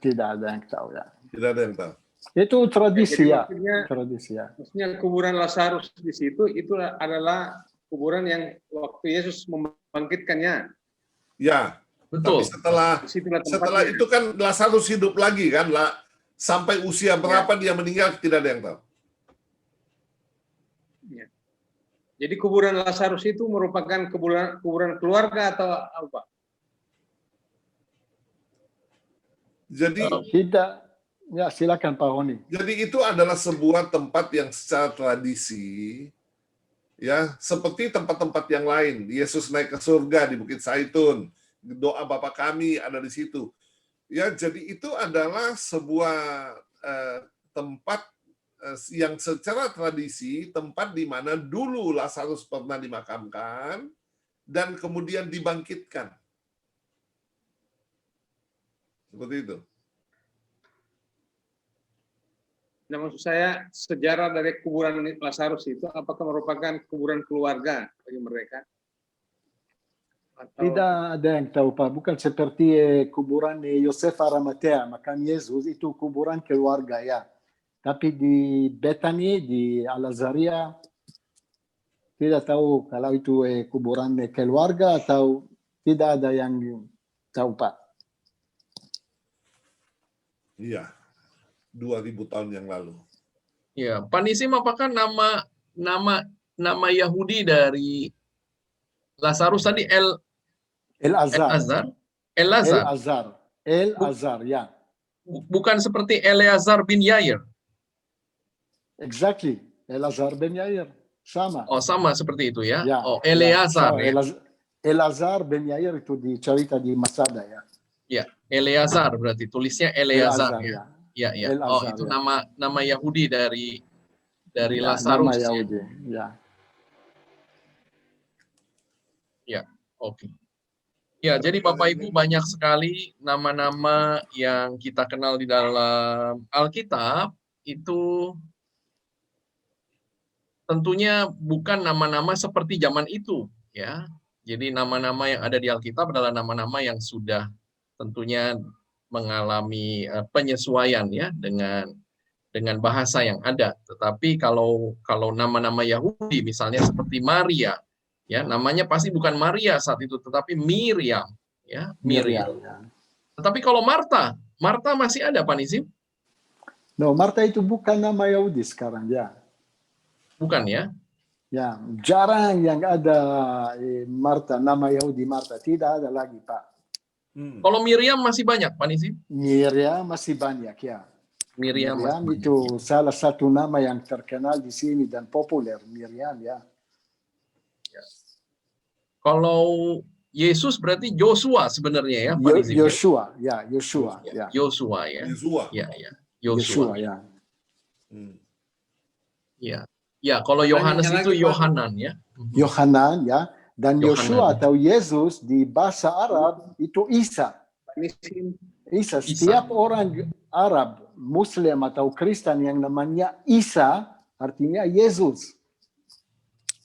Speaker 5: Tidak ada yang tahu ya.
Speaker 4: Tidak ada yang tahu.
Speaker 5: Itu tradisi ya.
Speaker 6: Maksudnya kuburan Lazarus di situ itu adalah kuburan yang waktu Yesus membangkitkannya.
Speaker 4: Ya.
Speaker 3: Betul.
Speaker 4: Tapi setelah itu kan Lazarus hidup lagi kan, sampai usia berapa dia meninggal tidak ada yang tahu.
Speaker 6: Ya. Jadi kuburan Lazarus itu merupakan kuburan keluarga atau apa?
Speaker 4: Jadi
Speaker 5: Tidak. Ya, silakan Pak Honi.
Speaker 4: Jadi itu adalah sebuah tempat yang secara tradisi, ya, seperti tempat-tempat yang lain. Yesus naik ke surga di Bukit Zaitun, doa Bapa kami ada di situ. Ya, jadi itu adalah sebuah tempat yang secara tradisi, tempat di mana dulu Lazarus pernah dimakamkan dan kemudian dibangkitkan. Seperti itu.
Speaker 6: Nah, maksud saya sejarah dari kuburan Lazarus itu apakah merupakan kuburan keluarga bagi mereka? Atau...
Speaker 5: Tidak ada yang tahu Pak, bukan seperti kuburan Yosef Arimatea, makam Yesus itu kuburan keluarga ya. Tapi di Bethany, di Al-Azaria, tidak tahu kalau itu kuburan keluarga atau tidak ada yang tahu Pak.
Speaker 4: Iya. 2000 tahun yang lalu.
Speaker 3: Ya, Pak Nisim, apakah nama Yahudi dari Lazarus tadi
Speaker 5: El-Azhar. El-Azhar, ya.
Speaker 3: Bukan seperti Eleazar bin Yair.
Speaker 5: Exactly. El-Azhar bin Yair. Sama.
Speaker 3: Oh, sama seperti itu ya.
Speaker 5: Ya,
Speaker 3: Oh, Eleazar
Speaker 5: ya.
Speaker 3: ya.
Speaker 5: El-Azhar bin Yair itu cerita di Masada ya.
Speaker 3: Ya, Eleazar berarti tulisnya Eleazar ya.
Speaker 5: ya.
Speaker 3: Ya. Oh,
Speaker 5: El-Azhar,
Speaker 3: itu
Speaker 5: ya.
Speaker 3: nama Yahudi dari
Speaker 5: Ya,
Speaker 3: Lazarus.
Speaker 5: nama Yahudi. Ya.
Speaker 3: Ya, oke. Ya, jadi Bapak Ibu banyak sekali nama-nama yang kita kenal di dalam Alkitab itu tentunya bukan nama-nama seperti zaman itu, ya. Jadi nama-nama yang ada di Alkitab adalah nama-nama yang sudah tentunya mengalami penyesuaian ya dengan bahasa yang ada. Tetapi kalau nama-nama Yahudi misalnya seperti Maria, ya namanya pasti bukan Maria saat itu, tetapi Miriam, ya Miriam.
Speaker 5: Ya.
Speaker 3: Tetapi kalau Marta masih ada Pak Nisim?
Speaker 5: No, Marta itu bukan nama Yahudi sekarang ya.
Speaker 3: Bukan ya?
Speaker 5: Ya, jarang yang ada Marta, nama Yahudi Marta. Tidak ada lagi, Pak.
Speaker 3: Kalau Miriam masih banyak, Pak Nisim?
Speaker 5: Miriam masih banyak, ya.
Speaker 3: Miriam
Speaker 5: itu salah satu nama yang terkenal di sini dan populer, Miriam, ya.
Speaker 3: Kalau Yesus berarti Joshua sebenarnya ya, Pak Nisim?
Speaker 5: Yoshua, ya, Yoshua, ya.
Speaker 3: Yoshua ya.
Speaker 4: Yesua.
Speaker 3: Ya.
Speaker 5: Yoshua, ya.
Speaker 3: Ya, kalau Yohanes itu Yohanan ya.
Speaker 5: Yohanan, ya. Dan Yoshua
Speaker 3: Yohanan.
Speaker 5: atau Yesus di bahasa Arab itu Isa. Isa. Setiap orang Arab, Muslim atau Kristen yang namanya Isa, artinya Yesus.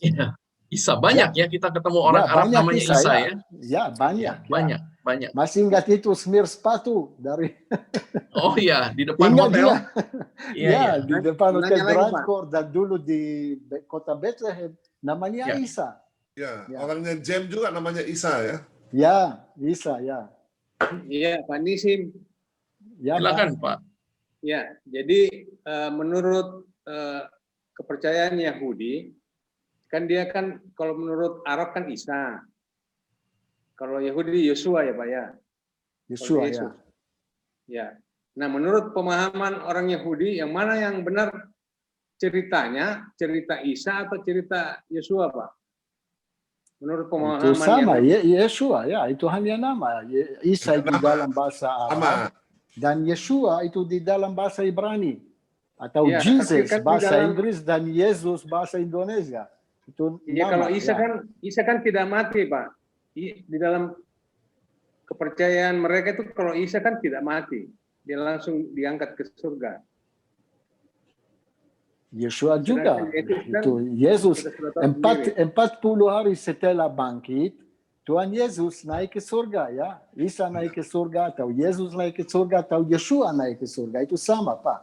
Speaker 3: Iya. Isa banyak ya kita ketemu orang Arab namanya Isa ya.
Speaker 5: Ya, banyak.
Speaker 3: Banyak.
Speaker 5: Masih ingat itu semir sepatu dari
Speaker 3: Oh iya, di depan
Speaker 5: ingat
Speaker 3: hotel.
Speaker 5: Iya, di depan hotel
Speaker 6: Nanya lagi,
Speaker 5: Grand
Speaker 6: Pak.
Speaker 5: Court dan dulu di kota Bethlehem namanya
Speaker 4: Ya.
Speaker 5: Isa.
Speaker 4: Ya,
Speaker 5: Ya.
Speaker 4: orangnya Jem juga namanya Isa ya.
Speaker 5: Ya, Isa ya.
Speaker 6: Iya, Pak Nisim.
Speaker 5: Ya,
Speaker 3: Silakan Pak.
Speaker 6: Ya, jadi menurut kepercayaan Yahudi, kan dia kan kalau menurut Arab kan Isa. Kalau Yahudi Yosua ya Pak ya.
Speaker 5: Yeshua
Speaker 6: Kalau
Speaker 5: ya.
Speaker 6: Yesus. Ya. Nah, menurut pemahaman orang Yahudi, yang mana yang benar ceritanya, cerita Isa atau cerita Yosua, Pak? Menurut pemahaman
Speaker 5: Itu sama,
Speaker 6: Yahudi.
Speaker 5: Yeshua ya, itu hanya nama. Isa itu
Speaker 4: Nama.
Speaker 5: dalam bahasa Arab
Speaker 4: Sama.
Speaker 5: dan Yeshua itu di dalam bahasa Ibrani atau
Speaker 6: Ya,
Speaker 5: Jesus
Speaker 6: tapi kan di
Speaker 5: bahasa
Speaker 6: dalam-
Speaker 5: Inggris dan Yesus bahasa Indonesia. Itu
Speaker 6: Ya,
Speaker 5: nama,
Speaker 6: kalau Isa kan tidak mati, Pak. Di dalam kepercayaan mereka itu kalau Isa kan tidak mati, dia langsung diangkat ke surga.
Speaker 5: Yeshua juga.
Speaker 6: Sedangkan Yesus kan
Speaker 5: Itu Yesus
Speaker 6: kita sudah tahu
Speaker 5: 40 hari setelah bangkit, Tuhan Yesus naik ke surga ya. Isa naik ke surga atau Yesus naik ke surga atau Yeshua naik ke surga. Itu sama, Pak.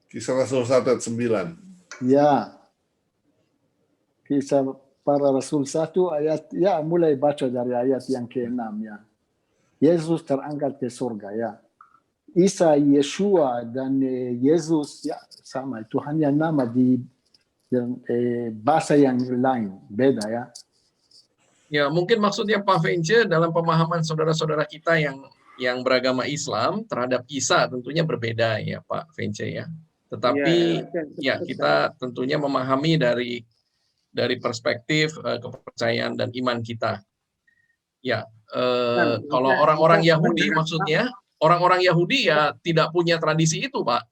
Speaker 4: Kisah Rasul 1 ayat 9.
Speaker 5: Ya. Kisah para Rasul 1 ayat, ya mulai baca dari ayat yang ke-6 ya. Yesus terangkat ke surga ya. Isa, Yeshua dan Yesus ya sama. Itu hanya nama di bahasa yang lain, beda ya.
Speaker 3: Ya, mungkin maksudnya Pak Vence dalam pemahaman saudara-saudara kita yang beragama Islam terhadap Isa tentunya berbeda ya Pak Vence ya. Tetapi ya kita tentunya memahami dari perspektif kepercayaan dan iman kita. Ya, kalau orang-orang Yahudi maksudnya orang-orang Yahudi ya tidak punya tradisi itu, Pak.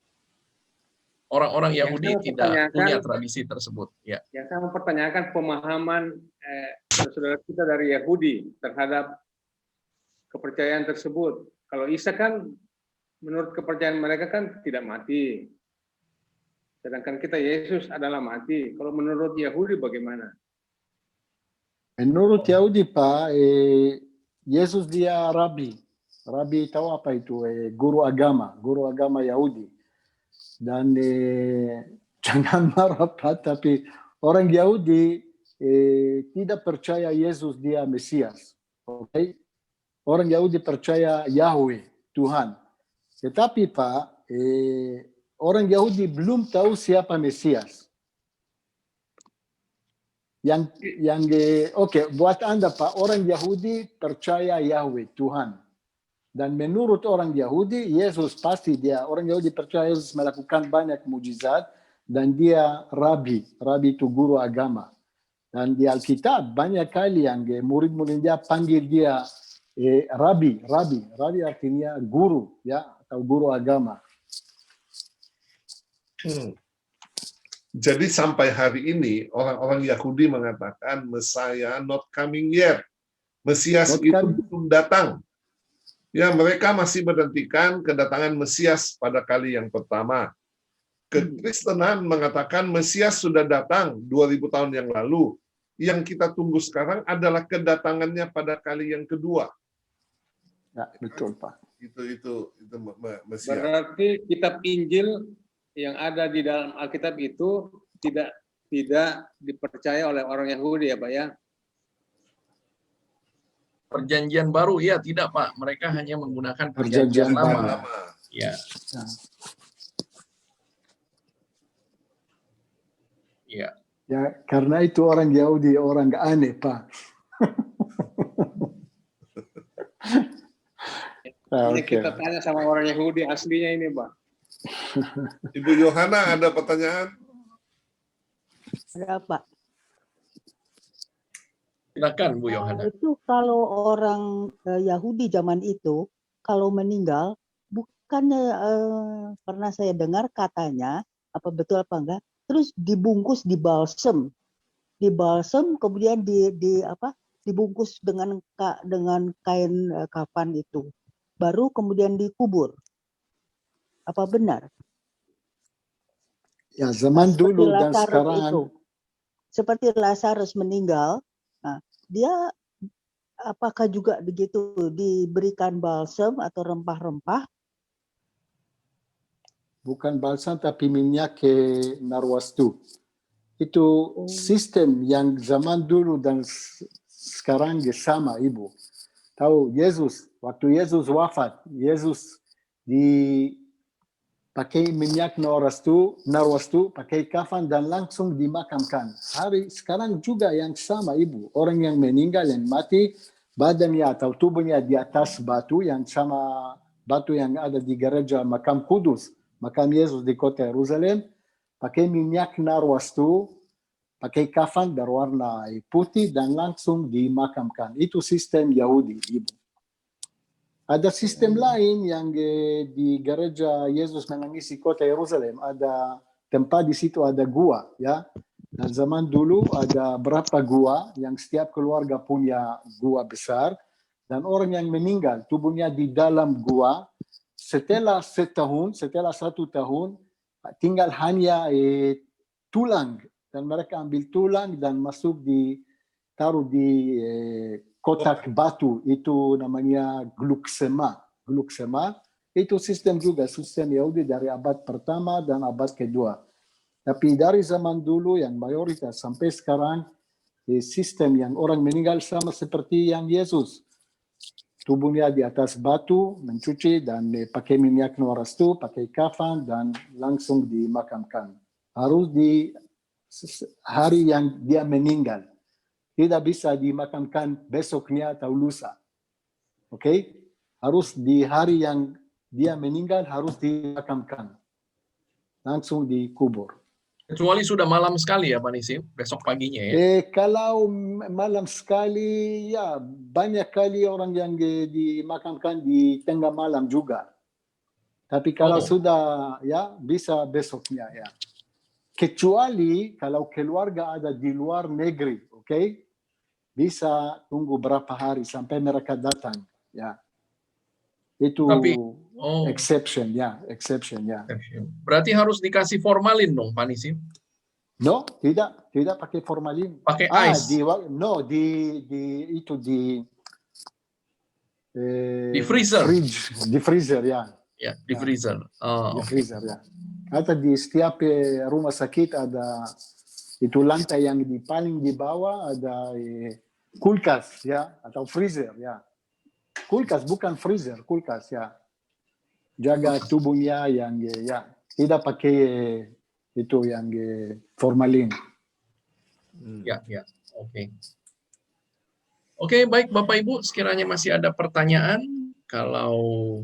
Speaker 3: Orang-orang Yahudi tidak punya tradisi tersebut. Ya.
Speaker 6: Yang saya mempertanyakan pemahaman saudara kita dari Yahudi terhadap kepercayaan tersebut. Kalau Isa kan menurut kepercayaan mereka kan tidak mati. Sedangkan kita Yesus adalah mati. Kalau menurut Yahudi bagaimana?
Speaker 5: Menurut Yahudi Pak, Yesus dia rabi. Rabi tahu apa itu? Guru agama Yahudi. Dan jangan marah Pak, tapi orang Yahudi tidak percaya Yesus dia Mesias. Okay? Orang Yahudi percaya Yahweh, Tuhan. Tetapi Pak, orang Yahudi belum tahu siapa Mesias. Oke, buat Anda Pak, orang Yahudi percaya Yahweh, Tuhan. Dan menurut orang Yahudi, Yesus pasti orang Yahudi percaya Yesus melakukan banyak mujizat dan dia rabi itu guru agama. Dan di Alkitab banyak kali yang murid-murid dia panggil dia rabi artinya guru ya atau guru agama.
Speaker 4: Jadi sampai hari ini orang-orang Yahudi mengatakan Messiah not coming yet. Mesias itu belum datang. Ya, mereka masih menantikan kedatangan Mesias pada kali yang pertama. Kekristenan mengatakan Mesias sudah datang 2000 tahun yang lalu. Yang kita tunggu sekarang adalah kedatangannya pada kali yang kedua.
Speaker 5: Ya, betul Pak.
Speaker 4: Itu Mesias.
Speaker 6: Berarti kitab Injil yang ada di dalam Alkitab itu tidak dipercaya oleh orang Yahudi ya Pak ya?
Speaker 3: Perjanjian baru ya tidak Pak, mereka hanya menggunakan perjanjian lama. Ya. Ya.
Speaker 5: Ya, karena itu orang Yahudi orang aneh Pak.
Speaker 6: Ini kita tanya sama orang Yahudi aslinya ini Pak.
Speaker 4: Ibu Yohana ada pertanyaan?
Speaker 7: Ada Pak.
Speaker 3: Silakan Bu Yohana.
Speaker 7: Itu kalau orang Yahudi zaman itu kalau meninggal bukannya pernah saya dengar katanya apa betul apa enggak terus dibungkus di balsem kemudian dibungkus dengan kain kafan itu baru kemudian dikubur. Apa benar?
Speaker 5: Ya zaman dulu dan sekarang
Speaker 7: itu. Seperti Lazarus meninggal, nah, dia apakah juga begitu diberikan balsam atau rempah-rempah?
Speaker 5: Bukan balsam tapi minyak narwastu. Itu sistem yang zaman dulu dan sekarang sama Ibu. Tahu Yesus, waktu Yesus wafat, Yesus pakai minyak narwastu, pakai kafan dan langsung dimakamkan. Sekarang juga yang sama Ibu. Orang yang meninggal, yang mati, badannya atau tubuhnya di atas batu yang sama batu yang ada di gereja Makam Kudus, Makam Yesus di kota Yerusalem, pakai minyak narwastu, pakai kafan berwarna putih dan langsung dimakamkan. Itu sistem Yahudi Ibu. Ada sistem lain yang di gereja Yesus menangisi kota Yerusalem. Ada tempat di situ ada gua, ya. Dan zaman dulu ada berapa gua yang setiap keluarga punya gua besar. Dan orang yang meninggal tubuhnya di dalam gua. Setelah 1 tahun tinggal hanya tulang. Dan mereka ambil tulang dan taruh di kotak batu, itu namanya gluksema. Itu sistem juga, sistem Yahudi dari abad pertama dan abad kedua. Tapi dari zaman dulu yang mayoritas sampai sekarang, sistem yang orang meninggal sama seperti yang Yesus. Tubuhnya di atas batu, mencuci dan pakai minyak narwastu, pakai kafan dan langsung dimakamkan. Harus hari yang dia meninggal. Tidak bisa dimakamkan besoknya atau lusa. Oke? Harus di hari yang dia meninggal harus dimakamkan. Langsung dikubur.
Speaker 3: Kecuali sudah malam sekali ya Pak Nisim, besok paginya ya.
Speaker 5: Kalau malam sekali, ya banyak kali orang yang dimakamkan di tengah malam juga. Tapi kalau sudah, ya bisa besoknya ya. Kecuali kalau keluarga ada di luar negeri, oke? Bisa tunggu berapa hari sampai mereka datang, ya. Itu exception ya. Berarti
Speaker 3: harus dikasih formalin dong, Pak Nisim?
Speaker 5: No, tidak pakai formalin.
Speaker 3: Pakai ice? Di freezer?
Speaker 5: Di freezer, ya.
Speaker 3: Ya, di freezer.
Speaker 5: Di freezer, ya. Atau di setiap rumah sakit ada itu lantai yang paling di bawah ada kulkas, ya, atau freezer, ya. Kulkas bukan freezer, kulkas ya. Jaga tubuhnya yang ya tidak pakai itu yang formalin.
Speaker 3: Ya. Oke. Oke, baik Bapak Ibu, sekiranya masih ada pertanyaan, kalau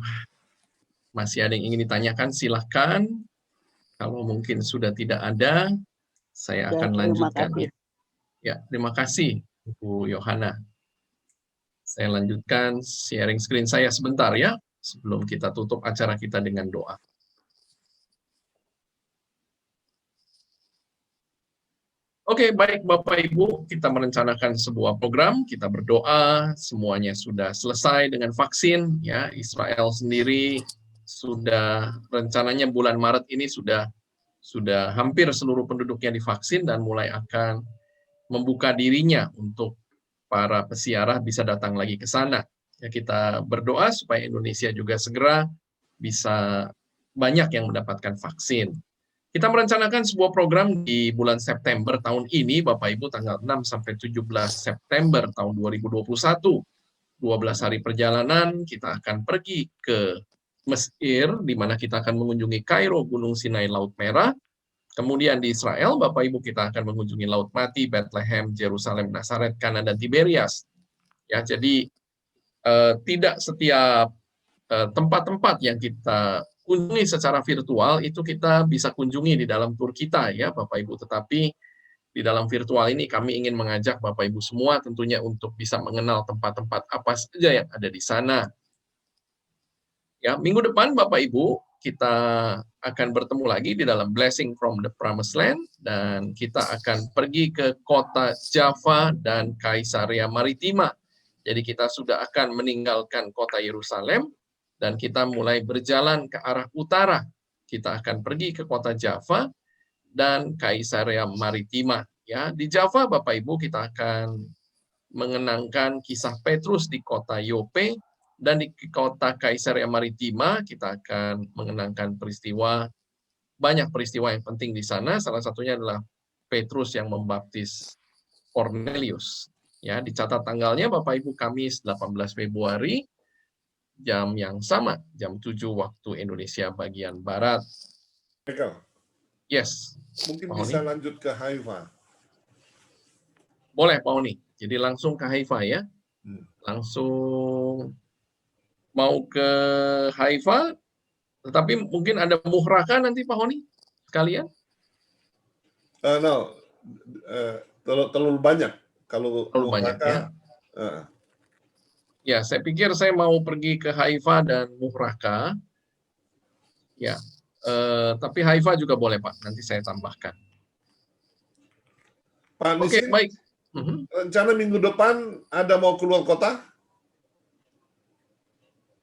Speaker 3: masih ada yang ingin ditanyakan silahkan. Kalau mungkin sudah tidak ada, saya akan lanjutkan ya. Ya, terima kasih Bu Yohana. Saya lanjutkan sharing screen saya sebentar ya, sebelum kita tutup acara kita dengan doa. Oke, baik Bapak Ibu, kita merencanakan sebuah program, kita berdoa, semuanya sudah selesai dengan vaksin, ya. Israel sendiri sudah rencananya bulan Maret ini sudah hampir seluruh penduduknya divaksin dan mulai akan membuka dirinya untuk para pesiarah bisa datang lagi ke sana. Ya, kita berdoa supaya Indonesia juga segera bisa banyak yang mendapatkan vaksin. Kita merencanakan sebuah program di bulan September tahun ini, Bapak Ibu, tanggal 6 sampai 17 September tahun 2021. 12 hari perjalanan, kita akan pergi ke Mesir, di mana kita akan mengunjungi Kairo, Gunung Sinai, Laut Merah. Kemudian di Israel, Bapak Ibu, kita akan mengunjungi Laut Mati, Bethlehem, Yerusalem, Nazaret, Kana, dan Tiberias. Ya, jadi tidak setiap tempat-tempat yang kita kunjungi secara virtual itu kita bisa kunjungi di dalam tur kita ya Bapak Ibu, tetapi di dalam virtual ini kami ingin mengajak Bapak Ibu semua tentunya untuk bisa mengenal tempat-tempat apa saja yang ada di sana. Ya, minggu depan Bapak Ibu kita akan bertemu lagi di dalam Blessing from the Promised Land dan kita akan pergi ke kota Java dan Kaisaria Maritima. Jadi kita sudah akan meninggalkan kota Yerusalem dan kita mulai berjalan ke arah utara. Kita akan pergi ke kota Java dan Kaisaria Maritima. Ya, di Java, Bapak Ibu, kita akan mengenangkan kisah Petrus di kota Yope, dan di kota Kaisaria Maritima kita akan mengenangkan banyak peristiwa yang penting di sana. Salah satunya adalah Petrus yang membaptis Cornelius. Ya, dicatat tanggalnya Bapak Ibu, Kamis 18 Februari. Jam yang sama, jam 7 waktu Indonesia bagian Barat.
Speaker 4: Michael,
Speaker 3: yes.
Speaker 4: Mungkin
Speaker 3: Pak
Speaker 4: bisa
Speaker 3: Oni?
Speaker 4: lanjut ke Haifa.
Speaker 3: Boleh Pak Oni. Jadi langsung ke Haifa ya. Langsung mau ke Haifa, tetapi mungkin ada muhraka nanti Pak Oni sekalian?
Speaker 4: Terlalu banyak. Kalau
Speaker 3: terlalu banyak ya. Ya, saya pikir saya mau pergi ke Haifa dan muhraka. Ya, tapi Haifa juga boleh Pak. Nanti saya tambahkan.
Speaker 4: Pak
Speaker 3: Oke,
Speaker 4: Nisim,
Speaker 3: baik.
Speaker 4: rencana minggu depan ada mau keluar kota?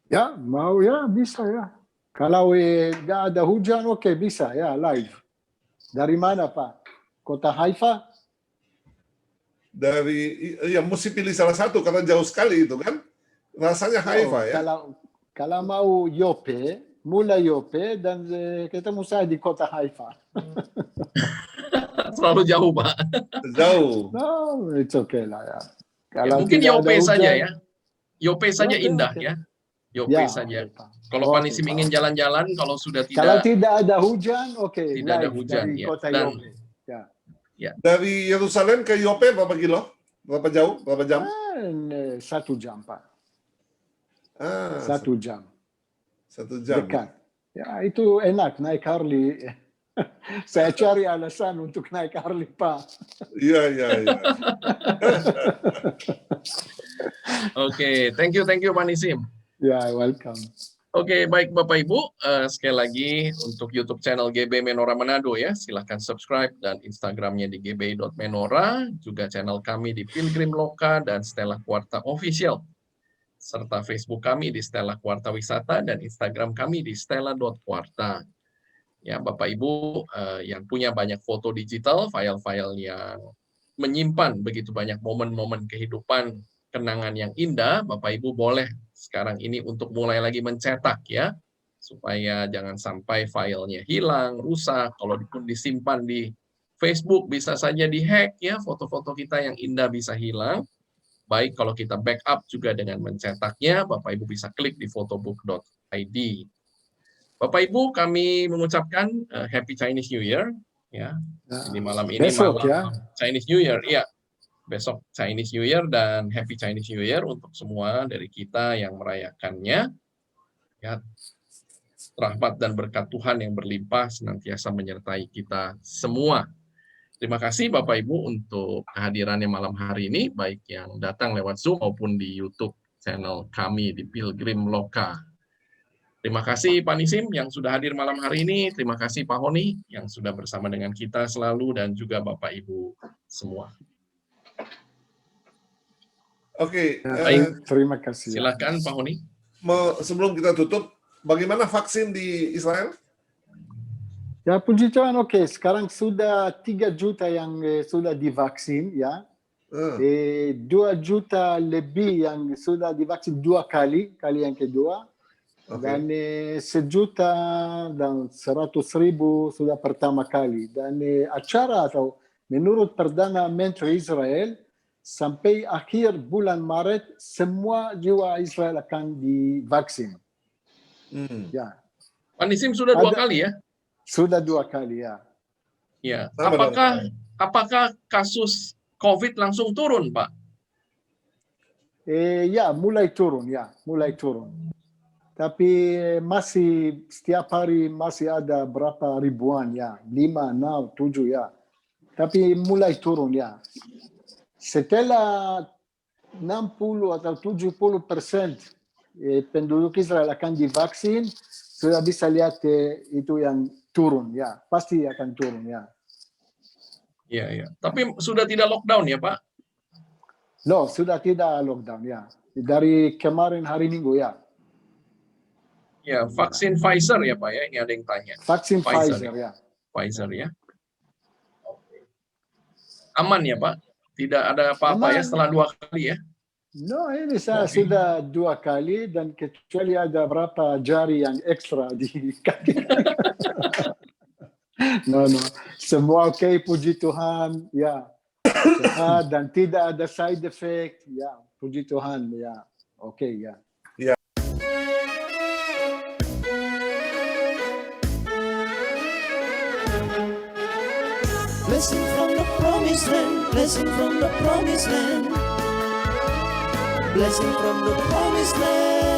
Speaker 5: Ya, mau ya bisa ya. Kalau nggak ada hujan, oke bisa ya live. Dari mana Pak? Kota Haifa?
Speaker 4: Mesti pilih salah satu karena jauh sekali itu kan. Rasanya Haifa ya.
Speaker 5: Kalau mau Yope, mulai Yope dan ketemu saya di kota Haifa.
Speaker 3: Terlalu jauh Pak.
Speaker 4: Jauh.
Speaker 5: No, it's okay lah ya.
Speaker 3: Ya, mungkin Yope saja ya. Yope saja indah ya. Yope
Speaker 5: ya,
Speaker 3: saja. Kalau Pak Nisim ingin jalan-jalan, kalau sudah tidak.
Speaker 5: Kalau tidak ada hujan, oke.
Speaker 3: Tidak ada hujan
Speaker 5: dari
Speaker 3: ya.
Speaker 5: kota
Speaker 3: Dan
Speaker 5: Yope. Ya.
Speaker 4: Dari Yerusalem ke Yope berapa kilo? Berapa jauh? Berapa jam?
Speaker 5: 1 jam, Pak. 1
Speaker 4: 1
Speaker 5: jam.
Speaker 4: 1 jam.
Speaker 5: Dekat. Ya, itu enak naik Harley. Saya cari alasan untuk naik Harley, Pak.
Speaker 4: Iya.
Speaker 3: Oke, thank you Pak Nisim.
Speaker 5: Ya, welcome.
Speaker 3: Oke, baik Bapak Ibu, sekali lagi untuk YouTube channel GB Menora Manado ya, silahkan subscribe dan Instagramnya di gbi.menora, juga channel kami di Pilgrim Loka dan Stella Quarta Official, serta Facebook kami di Stella Quarta Wisata dan Instagram kami di stella.quarta. Ya, Bapak Ibu yang punya banyak foto digital, file-file yang menyimpan begitu banyak momen-momen kehidupan, kenangan yang indah, Bapak Ibu boleh sekarang ini untuk mulai lagi mencetak ya, supaya jangan sampai filenya hilang, rusak. Kalau pun disimpan di Facebook bisa saja dihack ya, foto-foto kita yang indah bisa hilang. Baik kalau kita backup juga dengan mencetaknya, Bapak Ibu bisa klik di photobook.id. Bapak Ibu, kami mengucapkan Happy Chinese New Year ya. Ini malam ini
Speaker 5: Besok,
Speaker 3: malam
Speaker 5: ya.
Speaker 3: Chinese New Year, iya. Besok Chinese New Year dan Happy Chinese New Year untuk semua dari kita yang merayakannya. Ya, rahmat dan berkat Tuhan yang berlimpah senantiasa menyertai kita semua. Terima kasih Bapak Ibu untuk kehadirannya malam hari ini, baik yang datang lewat Zoom maupun di YouTube channel kami di Pilgrim Loka. Terima kasih Pak Nisim yang sudah hadir malam hari ini. Terima kasih Pak Honi yang sudah bersama dengan kita selalu dan juga Bapak Ibu semua.
Speaker 4: Oke,
Speaker 5: Terima kasih.
Speaker 4: Ya.
Speaker 3: Silakan Pak Honi.
Speaker 4: Sebelum kita tutup, bagaimana vaksin di Israel?
Speaker 5: Ya, puji Tuhan, oke. Sekarang sudah 3 juta yang sudah divaksin, ya. 2 juta lebih yang sudah divaksin 2 kali yang kedua. Dan 1 juta dan 100.000 sudah pertama kali. Dan acara atau menurut Perdana Menteri Israel, sampai akhir bulan Maret, semua jiwa Israel akan divaksin. Ya.
Speaker 3: Pak Nisim sudah 2 kali ya?
Speaker 5: Sudah 2 kali, ya.
Speaker 3: Ya. Apakah kasus COVID langsung turun, Pak?
Speaker 5: Ya, mulai turun. Tapi masih setiap hari masih ada berapa ribuan, ya. 5, 6, 7, ya. Tapi mulai turun, ya. Setelah 60 atau 70% penduduk Israel akan divaksin, sudah bisa lihat itu yang turun, ya. Pasti akan turun, ya.
Speaker 3: Iya. Tapi sudah tidak lockdown ya, Pak?
Speaker 5: No, sudah tidak lockdown, ya. Dari kemarin hari Minggu, ya.
Speaker 3: Ya, vaksin Pfizer ya, Pak ya? Ini ada yang tanya.
Speaker 5: Vaksin Pfizer, ya.
Speaker 3: Pfizer ya. Aman ya, Pak? Tidak ada apa-apa ya setelah 2 kali ya?
Speaker 5: No, ini saya sudah 2 kali dan kecuali ada berapa jari yang ekstra di kaki. No. Semua oke, puji Tuhan, ya. Sehat dan tidak ada side effect, ya. Puji Tuhan, ya. Oke, ya.
Speaker 2: Blessing from the promised land, blessing from the promised land, blessing from the promised land.